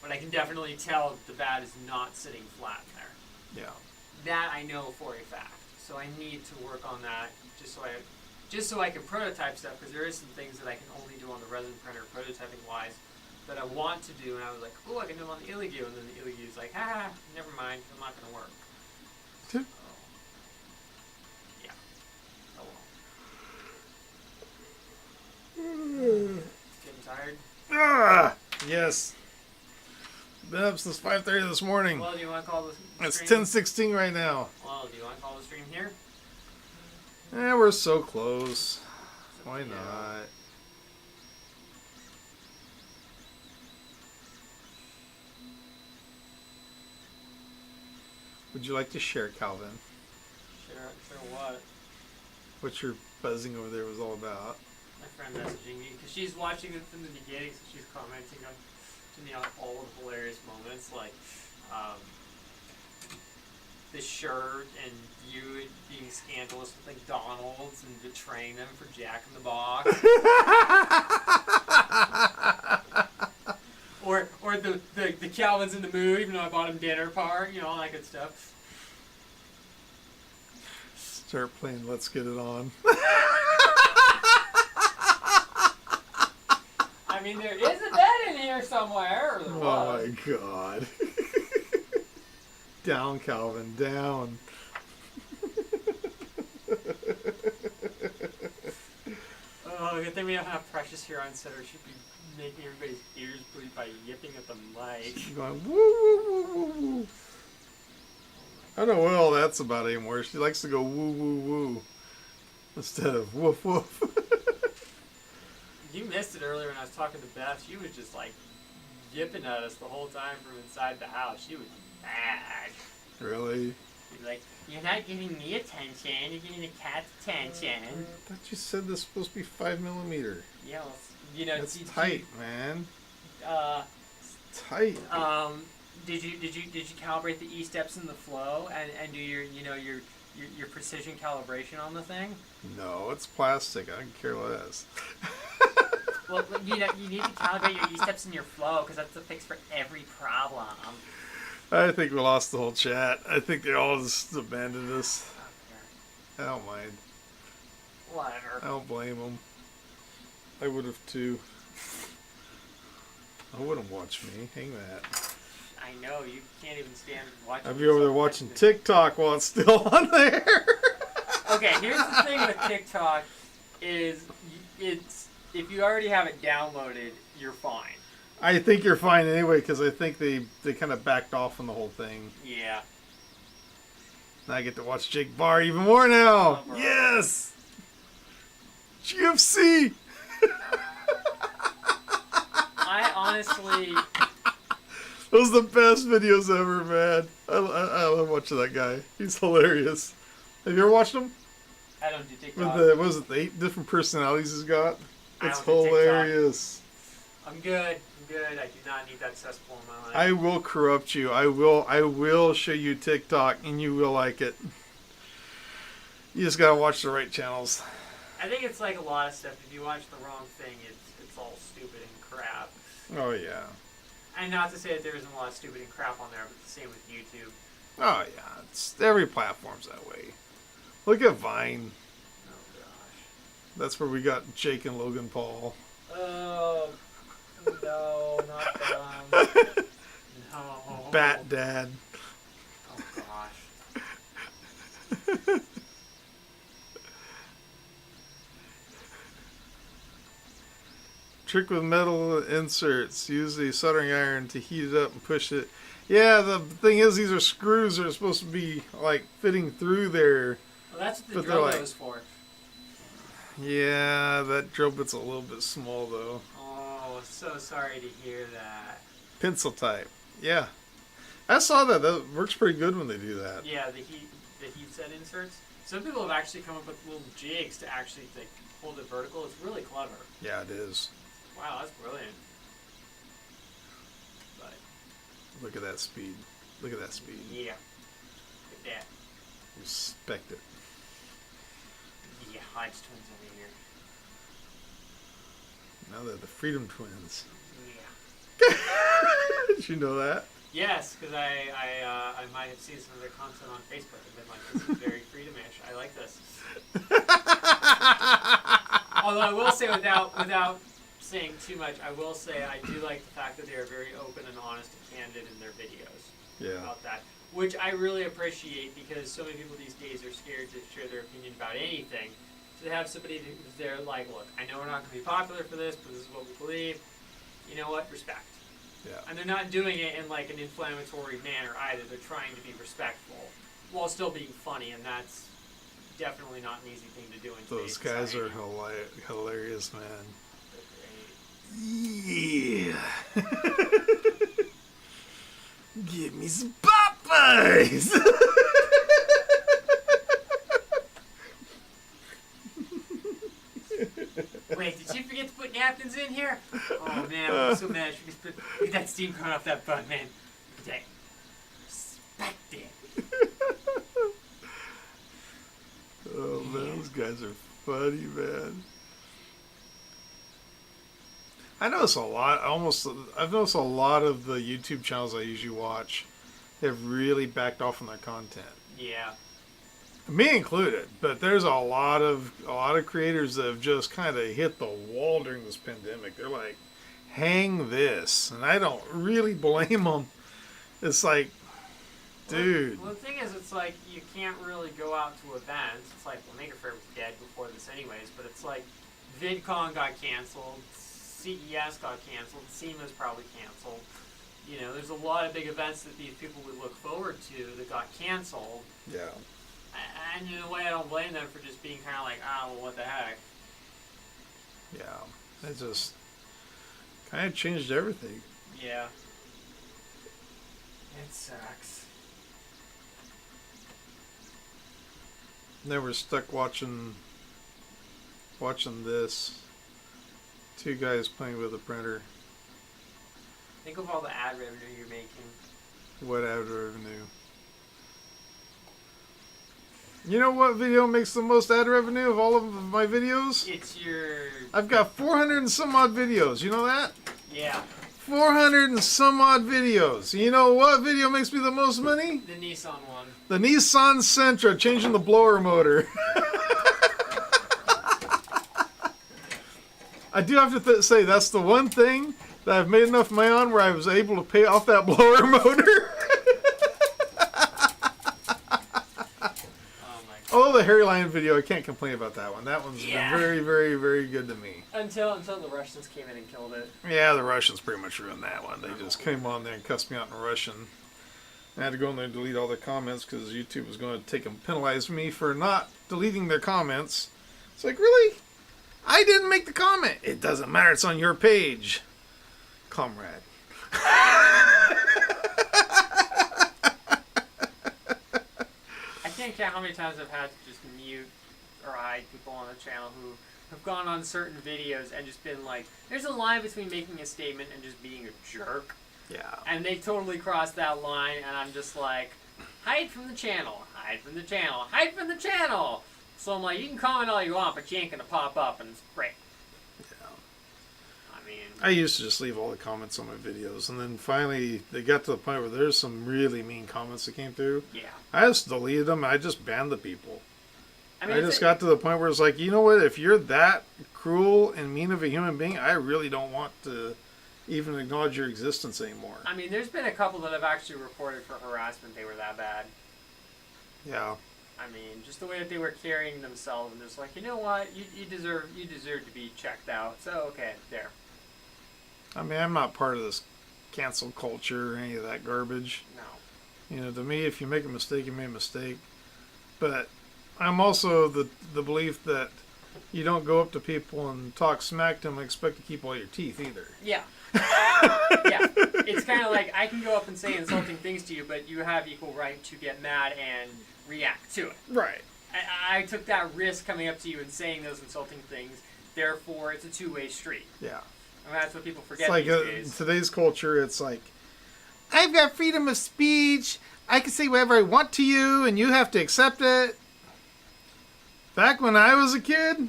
But I can definitely tell the vat is not sitting flat in there. Yeah. That I know for a fact. So I need to work on that just so I can prototype stuff, because there is some things that I can only do on the resin printer prototyping wise that I want to do, and I was like, oh, I can do them on the ELEGU, and then the ELEGU is like, never mind, I'm not going to work. So, yeah. Oh Yes. Been up since 5:30 this morning. Well, do you want to call the It's stream? 10:16 right now. Well, do you want to call the stream here? Yeah, we're so close. Why Yeah. not? Would you like to share, Calvin? Sure what? What your buzzing over there was all about? My friend messaging me because she's watching it from the beginning, so she's commenting to me on all of the hilarious moments, like the shirt and you being scandalous with McDonald's and betraying them for Jack in the Box, or the Calvin's in the mood, even though I bought him dinner part, all that good stuff. Start playing Let's Get It On. I mean, there is a bed in here somewhere. Or there was. My God. Down, Calvin, down. Oh, good thing we don't have Precious here on set, or she'd be making everybody's ears bleed by yipping at the mic. She's going, woo, woo, woo, woo, woo. I don't know what all that's about anymore. She likes to go woo, woo, woo instead of woof, woof. You missed it earlier when I was talking to Beth. She was just like yipping at us the whole time from inside the house. She was mad. Really? She's like, "You're not giving me attention. You're giving the cat attention." I thought you said this is supposed to be 5mm. Yeah, well, That's tight, man. It's tight. Did you calibrate the E steps in the flow and do your precision calibration on the thing? No, it's plastic. I don't care less. Well, you need to calibrate your E steps in your flow because that's the fix for every problem. I think we lost the whole chat. I think they all just abandoned us. I don't mind. Whatever. I don't blame them. I would have too. I wouldn't watch me. Hang that. I know, you can't even stand watching. I'd be over there watching TikTok while it's still on there. Okay, here's the thing with TikTok is it's if you already have it downloaded, you're fine. I think you're fine anyway because I think they kind of backed off on the whole thing. Yeah. Now I get to watch Jake Barr even more now. Oh, yes! GFC! I honestly... Those are the best videos ever, man. I love watching that guy. He's hilarious. Have you ever watched him? I don't do TikTok. With the 8 different personalities he's got? It's I don't do hilarious. I'm good. I do not need that cesspool in my life. I will corrupt you. I will show you TikTok and you will like it. You just gotta watch the right channels. I think it's like a lot of stuff. If you watch the wrong thing, it's all stupid and crap. Oh yeah. And not to say that there isn't a lot of stupid and crap on there, but the same with YouTube. Oh yeah. It's every platform's that way. Look at Vine. Oh gosh. That's where we got Jake and Logan Paul. Oh no, not them. No. Bat Dad. Oh gosh. Trick with metal inserts. Use the soldering iron to heat it up and push it. Yeah, the thing is, these are screws that are supposed to be like fitting through there. Well, that's what the But they're drill like- goes for. Yeah, that drill bit's a little bit small though. Oh, so sorry to hear that. Pencil type. Yeah. I saw that. That works pretty good when they do that. Yeah, the heat set inserts. Some people have actually come up with little jigs to actually like hold it vertical. It's really clever. Yeah, it is. Wow, that's brilliant. But Look at that speed. Look at that speed. yeah, look at that. Respect it. Yeah, Hodge twins over here. Now they're the Freedom Twins. Yeah. Did you know that? Yes, because I might have seen some of their content on Facebook and been like, this is very freedom-ish. I like this. Although I will say, without saying too much, I will say I do like the fact that they are very open and honest and candid in their videos Yeah. about that, which I really appreciate because so many people these days are scared to share their opinion about anything. So to have somebody who's there like, look, I know we're not going to be popular for this, but this is what we believe. you know what? Respect. Yeah. And they're not doing it in like an inflammatory manner either. They're trying to be respectful while still being funny, and that's definitely not an easy thing to do in Those today's guys are society. hilarious, man. They're Yeah. Give me some Popeyes. great. Wait, did you forget to put napkins in here? Oh man, I'm so mad. Look at that steam coming off that bun, man. Look at that. Respect it. Oh man, those guys are funny, man. I notice a lot. I've noticed a lot of the YouTube channels I usually watch have really backed off on their content. Yeah. Me included, but there's a lot of creators that have just kind of hit the wall during this pandemic. They're like, "Hang this," and I don't really blame them. It's like, dude. Well, the thing is, it's like you can't really go out to events. It's like, well, Maker Faire was dead before this, anyways. But it's like, VidCon got canceled, CES got canceled, SEMA's probably canceled. You know, there's a lot of big events that these people would look forward to that got canceled. Yeah. And in a way, I don't blame them for just being kind of like, well, what the heck? Yeah. It just kind of changed everything. Yeah. It sucks. They were stuck watching this. Two guys playing with a printer. Think of all the ad revenue you're making. What ad revenue? You know what video makes the most ad revenue of all of my videos? It's your... I've got 400 and some odd videos. You know that? Yeah. 400 and some odd videos. You know what video makes me the most money? The Nissan one. The Nissan Sentra changing the blower motor. I do have to say that's the one thing that I've made enough money on where I was able to pay off that blower motor. Although the Harry Lion video, I can't complain about that one. That one's been very, very, very good to me. Until the Russians came in and killed it. Yeah, the Russians pretty much ruined that one. They just came on there and cussed me out in Russian. I had to go in there and delete all their comments because YouTube was going to take and penalize me for not deleting their comments. It's like, really? I didn't make the comment. It doesn't matter. It's on your page. Comrade. I can't count how many times I've had to just mute or hide people on the channel who have gone on certain videos and just been like, there's a line between making a statement and just being a jerk. Yeah. And they totally crossed that line, and I'm just like, hide from the channel, hide from the channel, hide from the channel. So I'm like, you can comment all you want, but you ain't gonna pop up, and it's great. Yeah. I mean, I used to just leave all the comments on my videos, and then finally they got to the point where there's some really mean comments that came through. yeah. I just deleted them. I just banned the people. I mean, I just got to the point where it's like, you know what? If you're that cruel and mean of a human being, I really don't want to even acknowledge your existence anymore. I mean, there's been a couple that have actually reported for harassment. They were that bad. Yeah. I mean, just the way that they were carrying themselves, and just like, you know what? You deserve to be checked out. So okay, there. I mean, I'm not part of this cancel culture or any of that garbage. No. You know, to me, if you make a mistake, you made a mistake. But I'm also the belief that you don't go up to people and talk smack to them and expect to keep all your teeth either. Yeah. Yeah. It's kind of like, I can go up and say insulting things to you, but you have equal right to get mad and react to it. Right. I took that risk coming up to you and saying those insulting things. Therefore, it's a two-way street. Yeah. And that's what people forget It's like these days. in today's culture, it's like, I've got freedom of speech. I can say whatever I want to you, and you have to accept it. Back when I was a kid,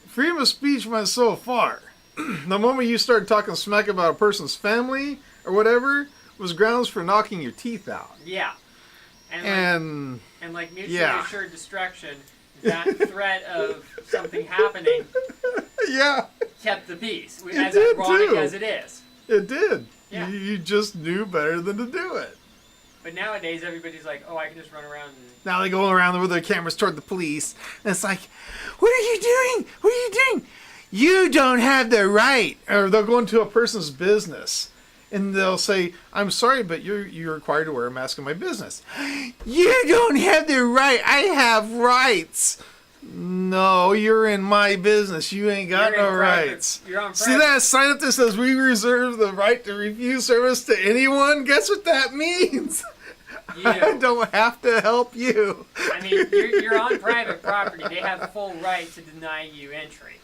freedom of speech went so far. The moment you started talking smack about a person's family or whatever was grounds for knocking your teeth out. Yeah. And like mutually assured destruction, that threat of something happening yeah, kept the peace. It As did ironic too. as it is. It did. Yeah. You just knew better than to do it. But nowadays, everybody's like, oh, I can just run around and... Now they go around with their cameras toward the police, and it's like, what are you doing? What are you doing? you don't have the right. Or they'll go into a person's business and they'll say, I'm sorry, but you're required to wear a mask in my business. You don't have the right. I have rights. No, you're in my business. You ain't got no rights. You're on private. See that sign up that says we reserve the right to refuse service to anyone? Guess what that means? I don't have to help you. I mean, you're on private property. They have full right to deny you entry.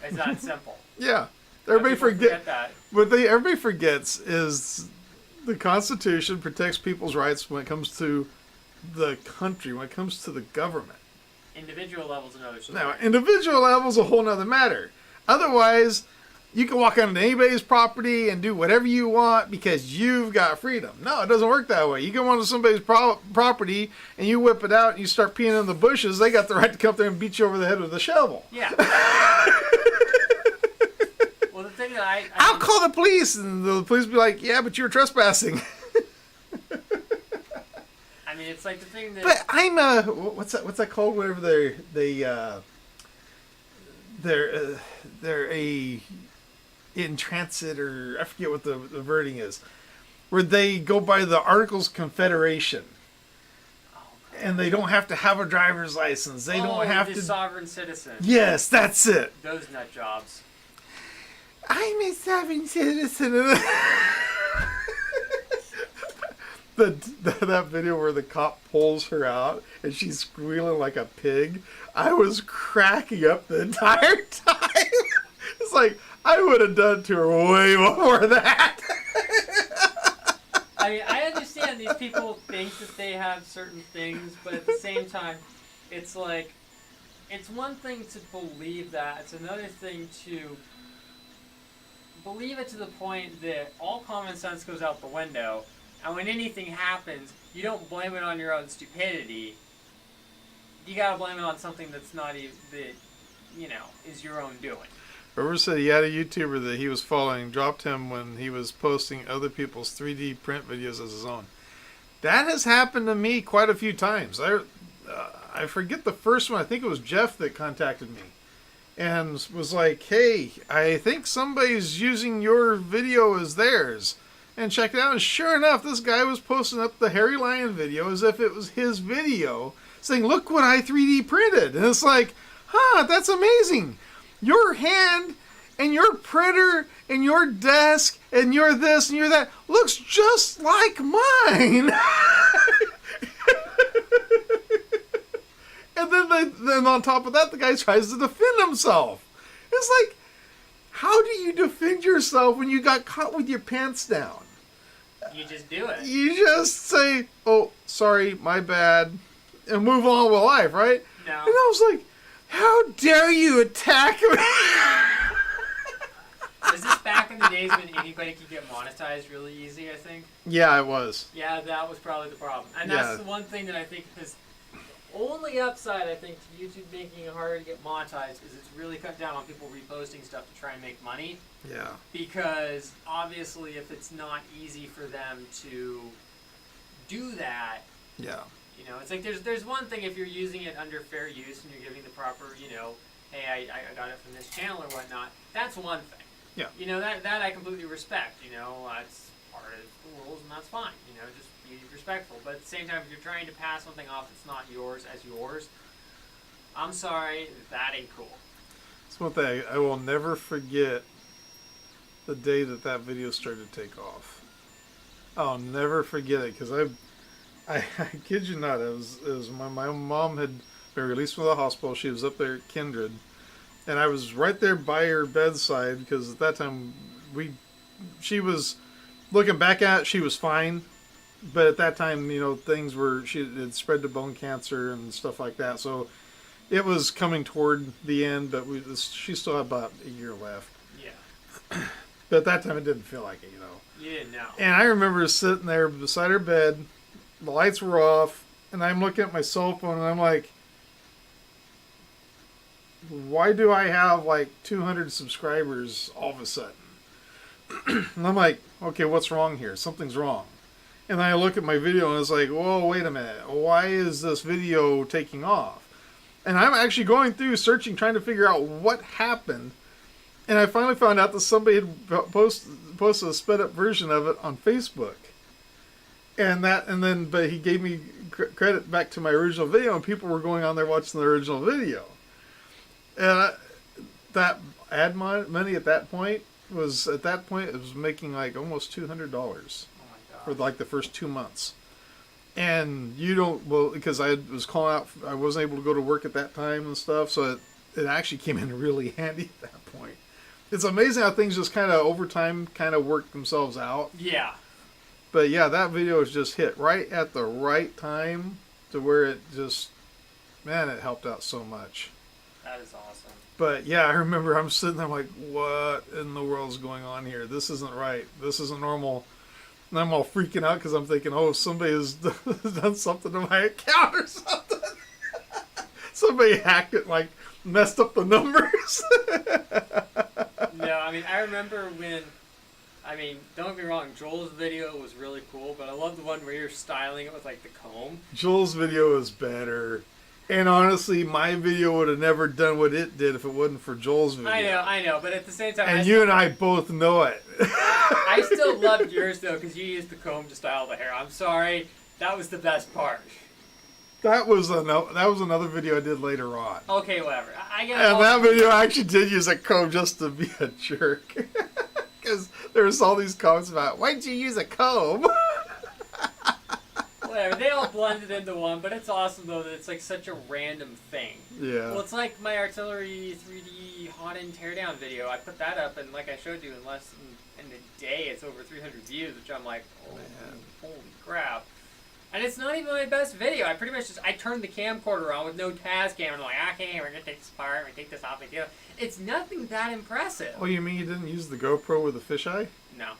It's that simple. Yeah. Everybody forget that. What everybody forgets is the Constitution protects people's rights when it comes to the country, when it comes to the government. Individual level's another story. Now, individual level's a whole nother matter. Otherwise, you can walk onto anybody's property and do whatever you want because you've got freedom. No, it doesn't work that way. You go onto somebody's property and you whip it out and you start peeing in the bushes, they got the right to come up there and beat you over the head with a shovel. Yeah. Well, the thing that I'll call the police, and the police will be like, yeah, but you were trespassing. I mean, it's like the thing that... But I'm what's that called? Whatever they're in transit, or I forget what the wording is, where they go by the Articles of Confederation, and they don't have to have a driver's license. They don't have to. Sovereign citizen. Yes, that's it. Those nut jobs. I'm a sovereign citizen. That video where the cop pulls her out and she's squealing like a pig, I was cracking up the entire time. It's like, I would have done to her way before that. I mean, I understand these people think that they have certain things, but at the same time, it's like, it's one thing to believe that, it's another thing to believe it to the point that all common sense goes out the window. And when anything happens, you don't blame it on your own stupidity. You gotta blame it on something that's not even, that, is your own doing. Robert said he had a YouTuber that he was following, dropped him when he was posting other people's 3D print videos as his own. That has happened to me quite a few times. I forget the first one. I think it was Jeff that contacted me and was like, hey, I think somebody's using your video as theirs. And check it out. And sure enough, this guy was posting up the Hairy Lion video as if it was his video, saying, look what I 3D printed. And it's like, that's amazing. Your hand and your printer and your desk and your this and your that looks just like mine. And then on top of that, the guy tries to defend himself. It's like, how do you defend yourself when you got caught with your pants down? You just do it. You just say, oh, sorry, my bad, and move on with life, right? No. And I was like, how dare you attack me? Was this back in the days when anybody could get monetized really easy, I think? Yeah, it was. Yeah, that was probably the problem. And that's the one thing that I think is only upside, I think, to YouTube making it harder to get monetized is it's really cut down on people reposting stuff to try and make money. Yeah. Because obviously if it's not easy for them to do that, it's like there's one thing if you're using it under fair use and you're giving the proper, hey, I got it from this channel or whatnot, that's one thing. Yeah. That I completely respect, it's part of the rules and that's fine, just be respectful. But at the same time, if you're trying to pass something off that's not yours as yours, I'm sorry, that ain't cool. That's one thing I will never forget. The day that video started to take off, I'll never forget it because I kid you not, it was my mom had been released from the hospital. She was up there at Kindred, and I was right there by her bedside because at that time she was looking back at it, she was fine, but at that time things were, she had spread to bone cancer and stuff like that, so it was coming toward the end, but she still had about a year left. Yeah. But at that time, it didn't feel like it, You didn't know. And I remember sitting there beside her bed, the lights were off, and I'm looking at my cell phone, and I'm like, why do I have like 200 subscribers all of a sudden? And I'm like, okay, what's wrong here? Something's wrong. And then I look at my video, and it's like, whoa, wait a minute. Why is this video taking off? And I'm actually going through searching, trying to figure out what happened And I finally found out that somebody had posted a sped up version of it on Facebook. But he gave me credit back to my original video, and people were going on there watching the original video. And that ad money it was making like almost $200 Oh my god. for like the first 2 months. And because I was calling out, I wasn't able to go to work at that time and stuff, so it actually came in really handy at that point. It's amazing how things just kind of over time kind of work themselves out. Yeah. But yeah, that video was just hit right at the right time to where it just, man, it helped out so much. That is awesome. But yeah, I remember I'm sitting there like, what in the world's going on here? This isn't right. This isn't normal. And I'm all freaking out because I'm thinking, oh, somebody has done something to my account or something. Somebody hacked it, like messed up the numbers. No, I mean, I remember don't get me wrong, Joel's video was really cool, but I love the one where you're styling it with like the comb. Joel's video is better. And honestly, my video would have never done what it did if it wasn't for Joel's video. I know, but at the same time... And you and I both know it. I still loved yours, though, because you used the comb to style the hair. I'm sorry, that was the best part. That was another video I did later on. Okay, whatever. I get And that video I actually did use a comb just to be a jerk. Because there was all these comments about, why'd you use a comb? Whatever, they all blended into one, but it's awesome, though, that it's like such a random thing. Yeah. Well, it's like my artillery 3D hot-in teardown video. I put that up, and like I showed you, in a day, it's over 300 views, which I'm like, oh, man, holy crap. And it's not even my best video. I pretty much I turned the camcorder on with no Taz cam, and I'm like, okay, we're going to take this apart, we're going to take this off, it's nothing that impressive. Oh, you mean you didn't use the GoPro with the fisheye? No.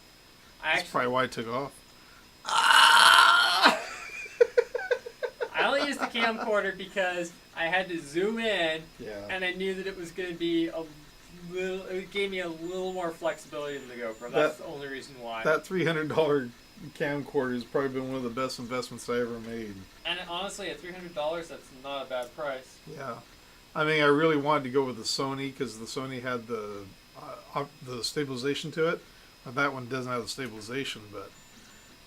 That's probably why it took off. I only used the camcorder because I had to zoom in, Yeah. and I knew that it was going to be it gave me a little more flexibility than the GoPro. That's the only reason why. That $300 camcorder has probably been one of the best investments I ever made. And honestly, at $300, that's not a bad price. Yeah. I mean, I really wanted to go with the Sony because the Sony had the stabilization to it. Now, that one doesn't have the stabilization, but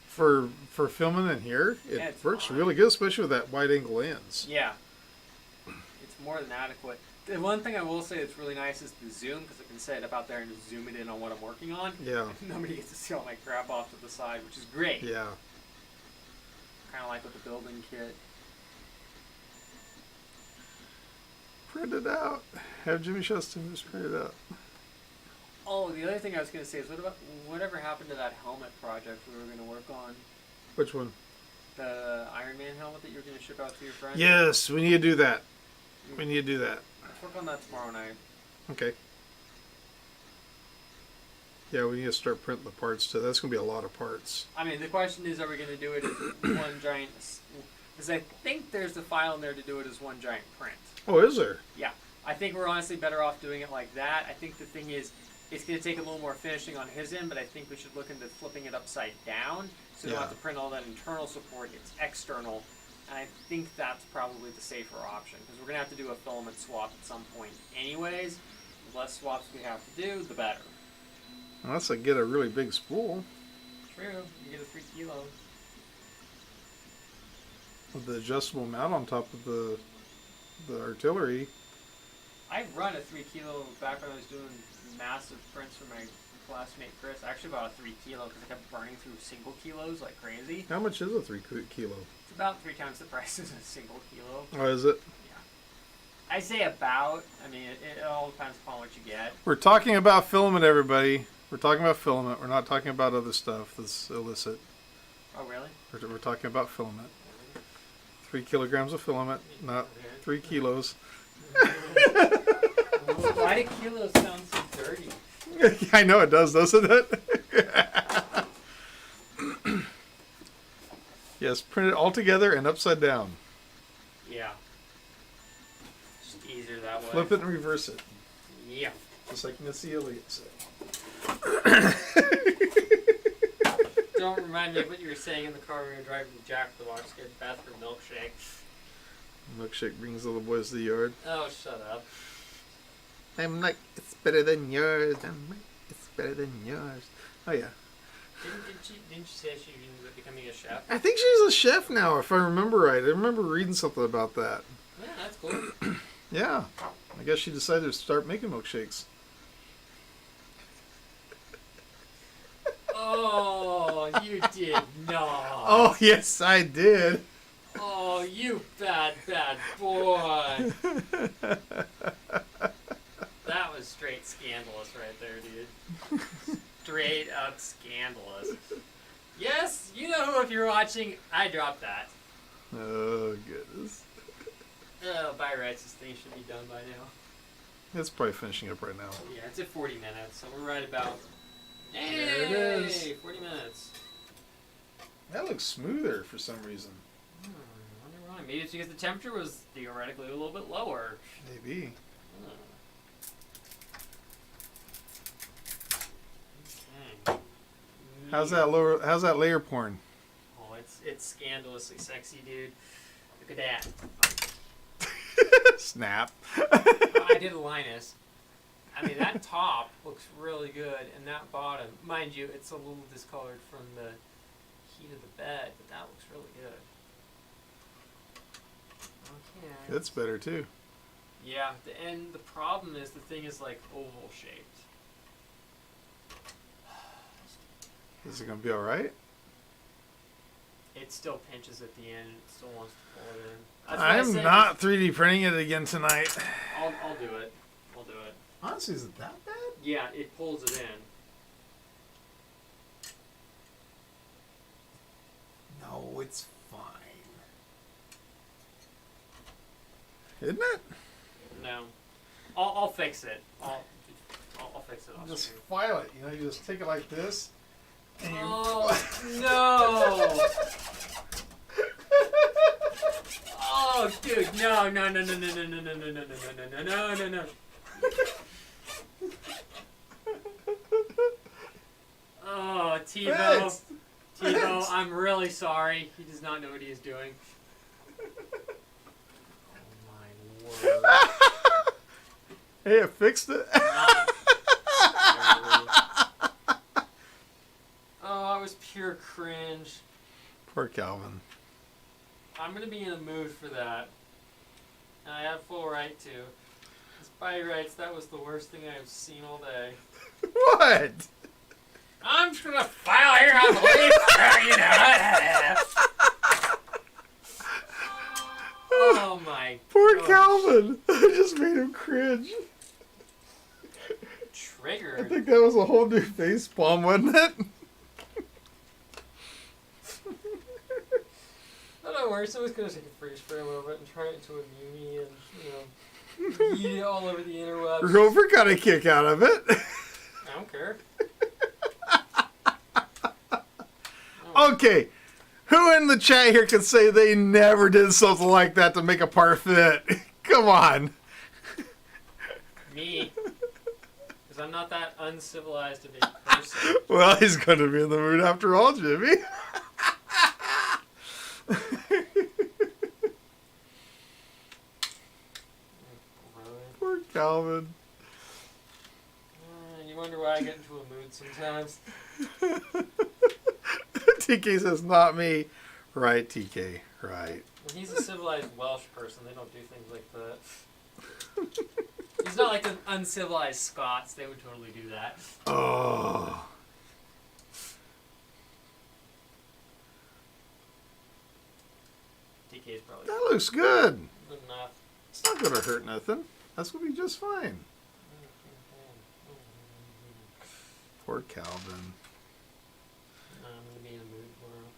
for filming in here, it works really good, especially with that wide-angle lens. Yeah. It's more than adequate. The one thing I will say that's really nice is the zoom, because I can set it up out there and just zoom it in on what I'm working on. Yeah. Nobody gets to see all my crap off to the side, which is great. Yeah. Kind of like with the building kit. Print it out. Have Jimmy Shuston just print it out. Oh, the other thing I was going to say is, whatever happened to that helmet project we were going to work on? Which one? The Iron Man helmet that you were going to ship out to your friend? Yes, we need to do that. We need to do that. Let's work on that tomorrow night. Okay. Yeah, we need to start printing the parts too. That's going to be a lot of parts. I mean, the question is, are we going to do it as one giant... Because I think there's a file in there to do it as one giant print. Oh, is there? Yeah. I think we're honestly better off doing it like that. I think the thing is, it's going to take a little more finishing on his end, but I think we should look into flipping it upside down so we don't have to print all that internal support. It's external, and I think that's probably the safer option because we're going to have to do a filament swap at some point anyways. The less swaps we have to do, the better. Unless I get a really big spool. True. You get a 3 kilo. With the adjustable mount on top of the artillery. I run a 3 kilo back when I was doing massive prints for my classmate Chris. I actually bought a 3 kilo because I kept burning through single kilos like crazy. How much is a 3 kilo? It's about 3 times the price as a single kilo. Oh, is it? Yeah. I say about. I mean, it all depends upon what you get. We're talking about filament, everybody. We're talking about filament. We're not talking about other stuff that's illicit. Oh, really? We're talking about filament. 3 kilograms of filament, not 3 kilos. Why do kilos sound so dirty? I know it does, doesn't it? Yes, print it all together and upside down. Yeah. Just easier that way. Flip it and reverse it. Yeah. Just like Missy Elliott said. Don't remind me of what you were saying in the car when we were driving to Jack to watch get bathroom milkshake. Milkshake brings little boys to the yard. Oh, shut up. I'm like, it's better than yours. It's better than yours. Oh yeah. Didn't you say she ended up becoming a chef? I think she's a chef now, if I remember right. I remember reading something about that. Yeah, that's cool. Yeah. I guess she decided to start making milkshakes. Oh, you did not. Oh, yes, I did. Oh, you bad, bad boy. That was straight scandalous right there, dude. Straight up scandalous. Yes, you know who, if you're watching, I dropped that. Oh, goodness. Oh, by rights, this thing should be done by now. It's probably finishing up right now. Yeah, it's at 40 minutes, so we're right about... Hey, There it is. 40 minutes. That looks smoother for some reason. I wonder why. Maybe it's because the temperature was theoretically a little bit lower. Maybe. Okay. How's that layer porn? Oh, it's scandalously sexy, dude. Look at that. Snap. I did a Linus. I mean, that top looks really good, and that bottom, mind you, it's a little discolored from the heat of the bed, but that looks really good. Okay. It's better too. Yeah, and the problem is the thing is like oval shaped. Is it gonna be all right? It still pinches at the end. It still wants to pull it in. That's why I I'm said not 3D printing it again tonight. I'll do it. I'll do it. Honestly, is it that bad? Yeah, it pulls it in. No, it's fine. Isn't it? No, I'll fix it. I'll fix it. Off Just screen. file it. You know, you just take it like this. And you... Oh no! Oh, dude, no! Oh, Tevo, Tevo, I'm really sorry. He does not know what he is doing. Oh my word! Hey, I fixed it. Oh, it was pure cringe. Poor Calvin. I'm gonna be in a mood for that. And I have full right to. By rights, that was the worst thing I've seen all day. What? I'm just gonna file here on the leaf, you know. Oh my Poor gosh. Calvin. I just made him cringe. I Triggered. think that was a whole new face palm, wasn't it? Oh, don't worry, someone's gonna take a freeze frame of it and try it into a meme and, you know, eat it all over the interwebs. Rover got a kick out of it. I don't care. Okay, who in the chat here can say they never did something like that to make a part fit? Come on. Me. Because I'm not that uncivilized of a person. Well, he's going to be in the mood after all, Jimmy. Poor Calvin. You wonder why I get into a mood sometimes. TK says, not me. Right, TK. Right. When he's a civilized Welsh person, they don't do things like that. He's not like the uncivilized Scots. They would totally do that. Oh. TK's probably That looks good. good enough. It's not going to hurt nothing. That's going to be just fine. Poor Calvin. I'm going to be in a mood tomorrow.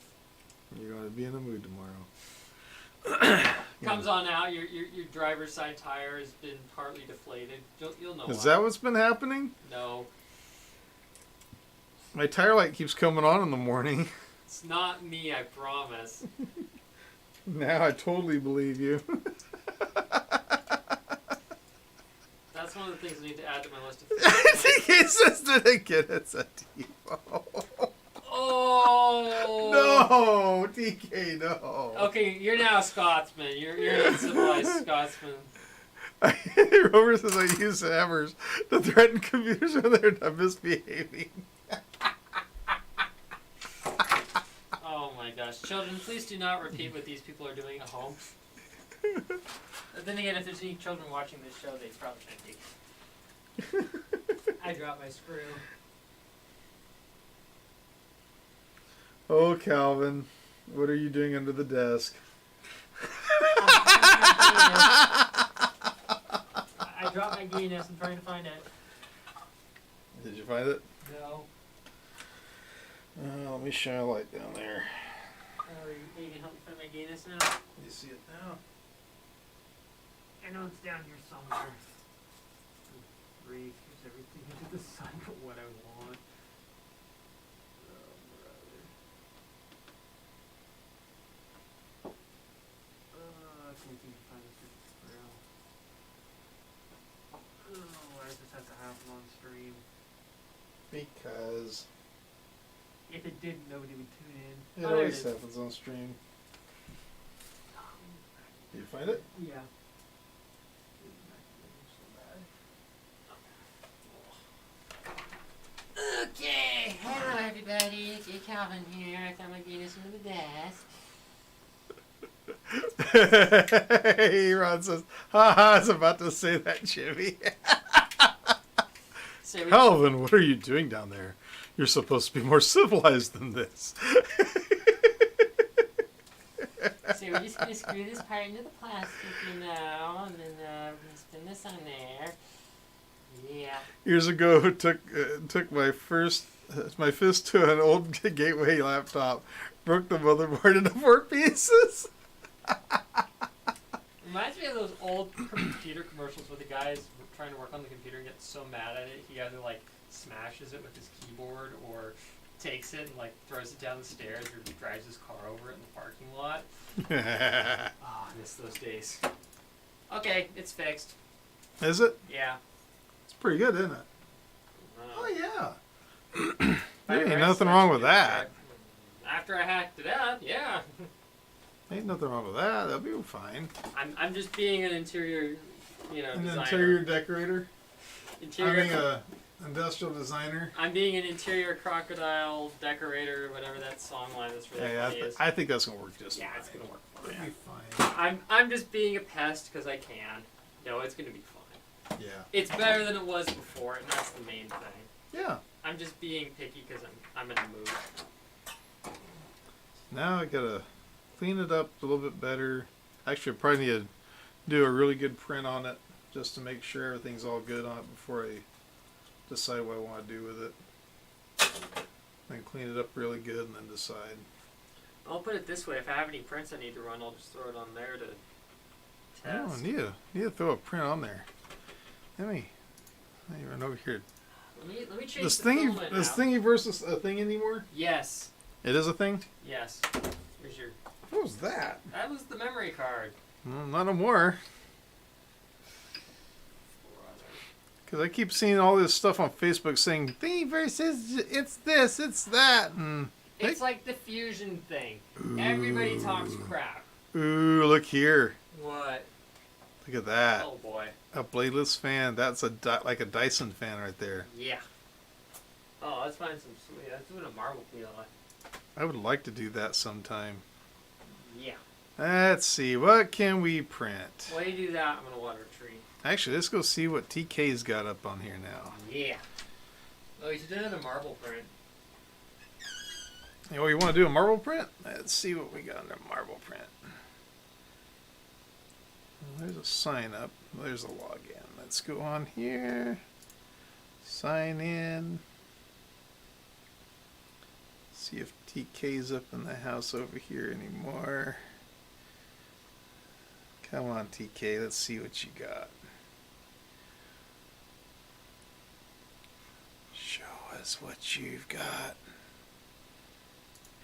You're going to be in the mood tomorrow. Comes on out, your driver's side tire has been partly deflated. You'll know Is why. that what's been happening? No. My tire light keeps coming on in the morning. It's not me, I promise. Now I totally believe you. That's one of the things I need to add to my list of things. TK says that again. It's a Tevo. Oh! No, TK, no. Okay, you're now a Scotsman. You're an uncivilized Scotsman. Rover says I use hammers to threaten computers when they're misbehaving. Oh my gosh. Children, please do not repeat what these people are doing at home. But then again, if there's any children watching this show, they probably shouldn't be. I dropped my screw. Oh, Calvin, what are you doing under the desk? I dropped my Guinness. I'm trying to find it. Did you find it? No. Let me shine a light down there. Oh, you can help me find my Guinness now? You see it now? I know it's down here somewhere. Grief, here's everything under the sun but what I want. Oh, brother. I can't even find this grill. Oh, why does this have to happen on stream? Because If it didn't, nobody would tune in. it Oh, there always is. happens on stream. Did you find it? Yeah. Okay, hello everybody, it's Calvin here. I found my Guinness under the desk. Hey, Ron says, haha, I was about to say that, Jimmy. So we, Calvin, what are you doing down there? You're supposed to be more civilized than this. so we're just going to screw this part into the plastic, you know, and then we're going to spin this on there. Yeah. Years ago, took my fist to an old Gateway laptop, broke the motherboard into 4 pieces. Reminds me of those old computer commercials where the guy's trying to work on the computer and gets so mad at it, he either like smashes it with his keyboard or takes it and like throws it down the stairs or drives his car over it in the parking lot. Oh, I miss those days. Okay, it's fixed. Is it? Yeah. It's pretty good, isn't it? Uh, Oh, yeah. Fire There ain't rice nothing is wrong actually with that. After I hacked it out, yeah. Ain't nothing wrong with that. That'll be fine. I'm just being an interior, An designer. interior decorator. Interior. I mean, a industrial designer. I'm being an interior crocodile decorator, whatever that song line is really Hey, funny is. I think that's gonna work just Yeah, fine. it's gonna work It'll fine. be fine. I'm just being a pest because I can. No, it's gonna be fine. Yeah. It's better than it was before, and that's the main thing. Yeah. I'm just being picky because I'm in a mood. Now I gotta clean it up a little bit better. Actually, I probably need to do a really good print on it just to make sure everything's all good on it before I decide what I want to do with it. Then clean it up really good and then decide. I'll put it this way: if I have any prints I need to run, I'll just throw it on there to Oh, test. need to throw a print on there. Let me run over here. Let me change This the thingy, filament this out. thingy versus a thing anymore? Yes. It is a thing? Yes. Here's your. What was that? That was the memory card. Well, not no more. Because I keep seeing all this stuff on Facebook saying, thingy versus, it's this, it's that. And It's like the fusion thing. Everybody talks crap. ooh, look here. What? Look at that. Oh boy. A bladeless fan. That's like a Dyson fan right there. Yeah. Oh, let's find some sweet. Let's do a marble peel. I would like to do that sometime. Yeah. Let's see. What can we print? While you do that, I'm gonna water a tree. Actually, let's go see what TK's got up on here now. Yeah. Oh, you should do another marble print. Oh, you want to do a marble print? Let's see what we got under marble print. Well, there's a sign up. There's a login. Let's go on here. Sign in. See if TK's up in the house over here anymore. Come on, TK. Let's see what you got. Show us what you've got.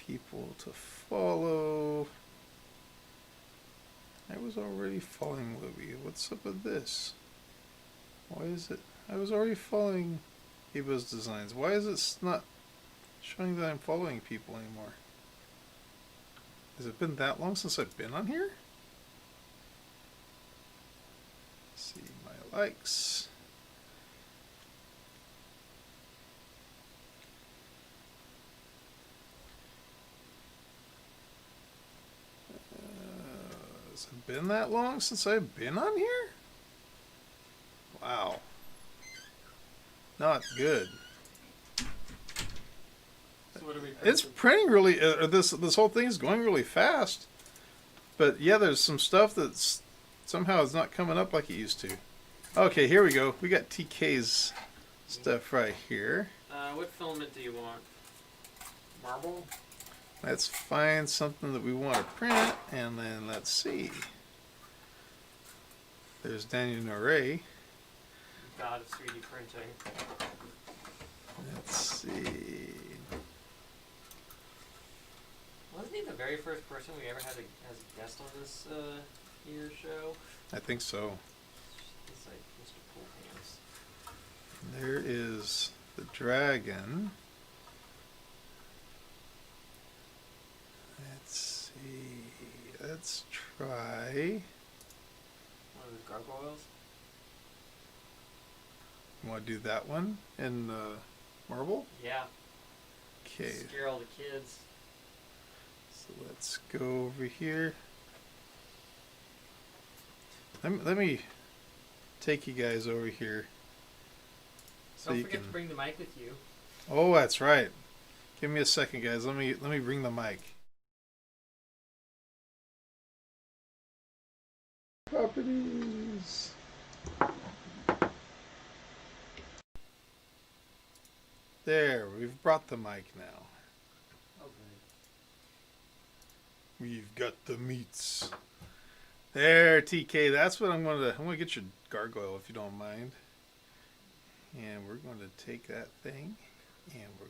People to follow. I was already following Libby. What's up with this? Why is it? I was already following Evo's designs. Why is it not showing that I'm following people anymore? Has it been that long since I've been on here? Let's see. likes. Has it been that long since I've been on here? Wow. Not good. So what are we It's printing really. This whole thing is going really fast. But yeah, there's some stuff that's somehow is not coming up like it used to. Okay, here we go. We got TK's stuff right here. What filament do you want? Marble? Let's find something that we want to print, and then let's see. There's Daniel Norey. God of 3D printing. Let's see. Wasn't he the very first person we ever had as a guest on this year's show? I think so. It's like Mr. Cool Pants. There is the dragon. Let's see. Let's try. One of the gargoyles? You want to do that one in marble? Yeah. Okay. Scare all the kids. So let's go over here. Let me take you guys over here. So Don't you forget can. to bring the mic with you. Oh, that's right. Give me a second, guys. Let me bring the mic. Properties. There, we've brought the mic now. Okay. We've got the meats. There, TK. That's what I'm gonna get your gargoyle if you don't mind. And we're going to take that thing, and we're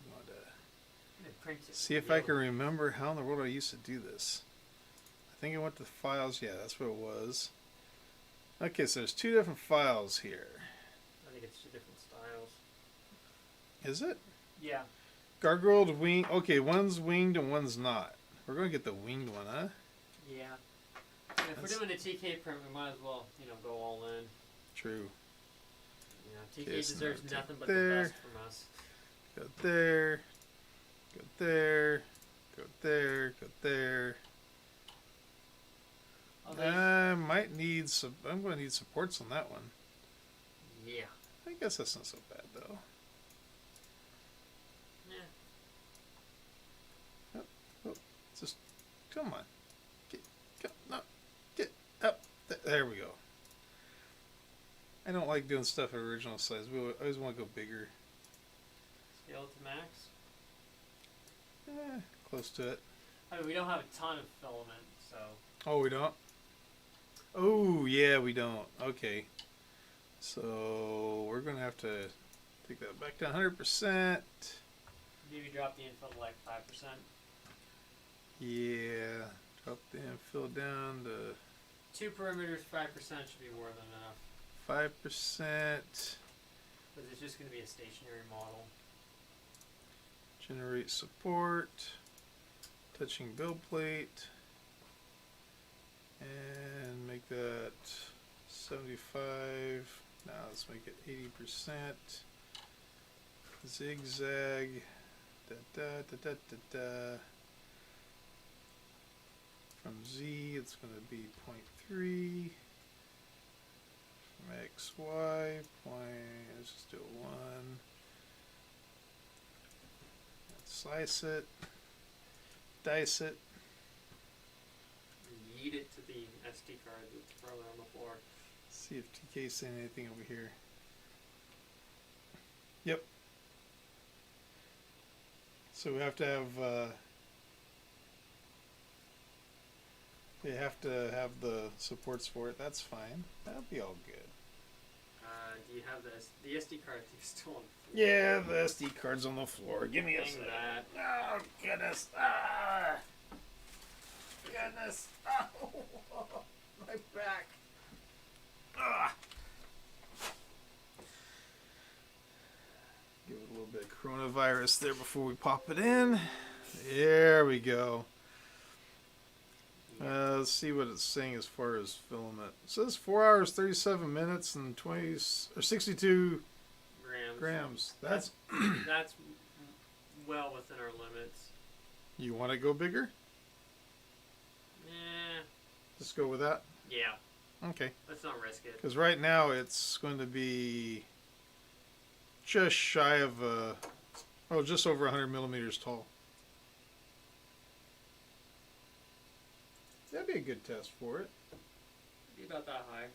going to see if I can remember how in the world I used to do this. I think I went to files. Yeah, that's what it was. Okay, so there's two different files here. I think it's two different styles. Is it? Yeah. Gargoyled wing. Okay, one's winged and one's not. We're going to get the winged one, huh? Yeah. And if we're doing a TK print, we might as well, go all in. True. TK Okay, so deserves now nothing but there. the best from us. Go there. Go there. Go there. Go there. I might need some. I'm going to need supports on that one. Yeah. I guess that's not so bad though. Yeah. Oh, just come on. Get up. There we go. I don't like doing stuff at original size. I always want to go bigger. Scale it to max. Close to it. I mean, we don't have a ton of filament, so. Oh, we don't? Oh, yeah, we don't. Okay. So, we're going to have to take that back to 100%. Maybe drop the infill to like 5%. Yeah. Drop the infill down to 2 perimeters, 5% should be more than enough. 5%. Because it's just going to be a stationary model. Generate support. Touching build plate. And make that 75. Now let's make it 80%. Zigzag. Da da da da da da. From Z, it's going to be 0.3. From XY, let's just do a 1. Let's slice it. Dice it. Yeet it to the SD card that's probably on the floor. See if TK's saying anything over here. Yep. So we have to have the supports for it. That's fine. That'll be all good. Do you have the SD card? I think is still on the floor. Yeah, the SD card's on the floor. Give me a second. That. Oh goodness! Ah! Goodness! Oh, my back! Ah! Give it a little bit of coronavirus there before we pop it in. There we go. Let's see what it's saying as far as filament. It says 4 hours, 37 minutes, and 62 grams. That's that's well within our limits. You want to go bigger? Just go with that? Yeah. Okay. Let's not risk it. Because right now it's going to be just shy of, just over 100 millimeters tall. That'd be a good test for it. Be about that high.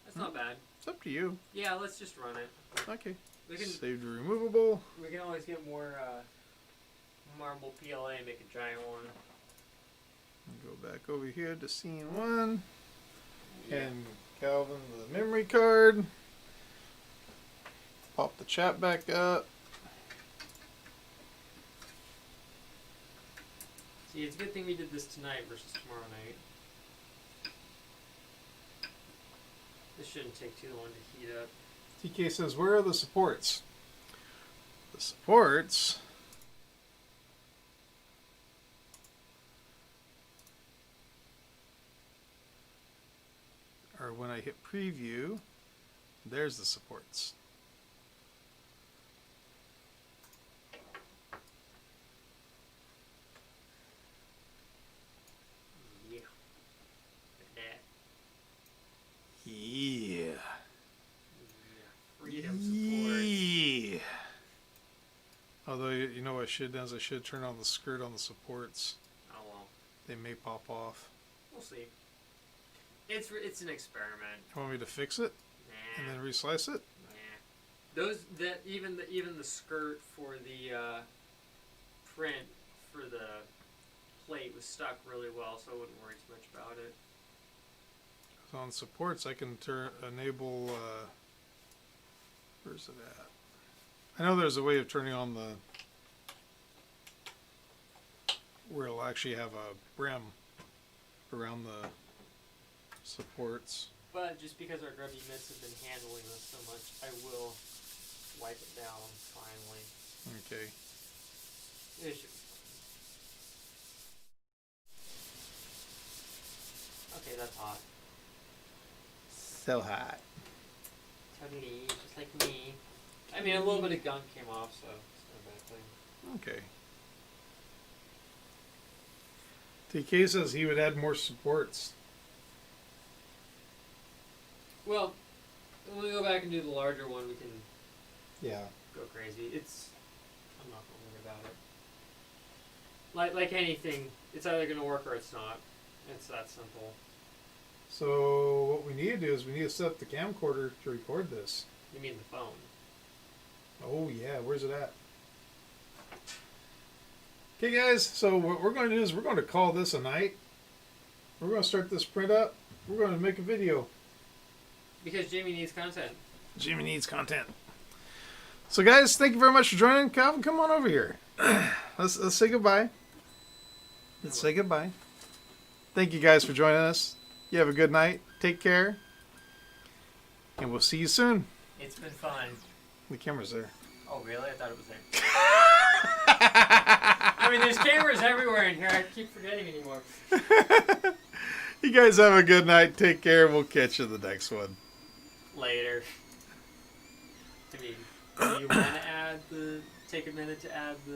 That's not bad. It's up to you. Yeah, let's just run it. Okay. We can Saved removable. We can always get more marble PLA and make a giant one. Go back over here to scene 1. Yeah. And Calvin the memory card. Pop the chat back up. See, it's a good thing we did this tonight versus tomorrow night. This shouldn't take too long to heat up. TK says, where are the supports? The supports are when I hit preview, there's the supports. Yeah. Like that. Yeah. Yeah. Freedom supports. Yeah. Although, you know what I should do is I should turn on the skirt on the supports. Oh well. They may pop off. We'll see. It's an experiment. You want me to fix it Nah. and then reslice it? Nah. Even the skirt for the print for the plate was stuck really well, so I wouldn't worry too much about it. So on supports, I can enable. Where's it at? I know there's a way of turning on the where it'll actually have a brim around the supports. But just because our grubby mitts have been handling this so much, I will wipe it down finally. Okay. It should. Okay, that's hot. So hot. Totally, just like me. I mean, a little bit of gunk came off, so it's not a bad thing. Okay. TK says he would add more supports. Well, when we go back and do the larger one, we can Yeah. go crazy. I'm not gonna worry about it. Like anything, it's either gonna work or it's not. It's that simple. So what we need to do is we need to set up the camcorder to record this. You mean the phone? Oh yeah, where's it at? Okay guys, so what we're going to do is we're going to call this a night. We're going to start this print up. We're going to make a video. Because Jimmy needs content. Jimmy needs content. So guys, thank you very much for joining. Calvin, come on over here. Let's say goodbye. Let's say goodbye. Thank you guys for joining us. You have a good night. Take care. And we'll see you soon. It's been fun. The camera's there. Oh, really? I thought it was there. I mean, there's cameras everywhere in here. I keep forgetting anymore. You guys have a good night. Take care. We'll catch you in the next one. Later. I mean, do you want to take a minute to add the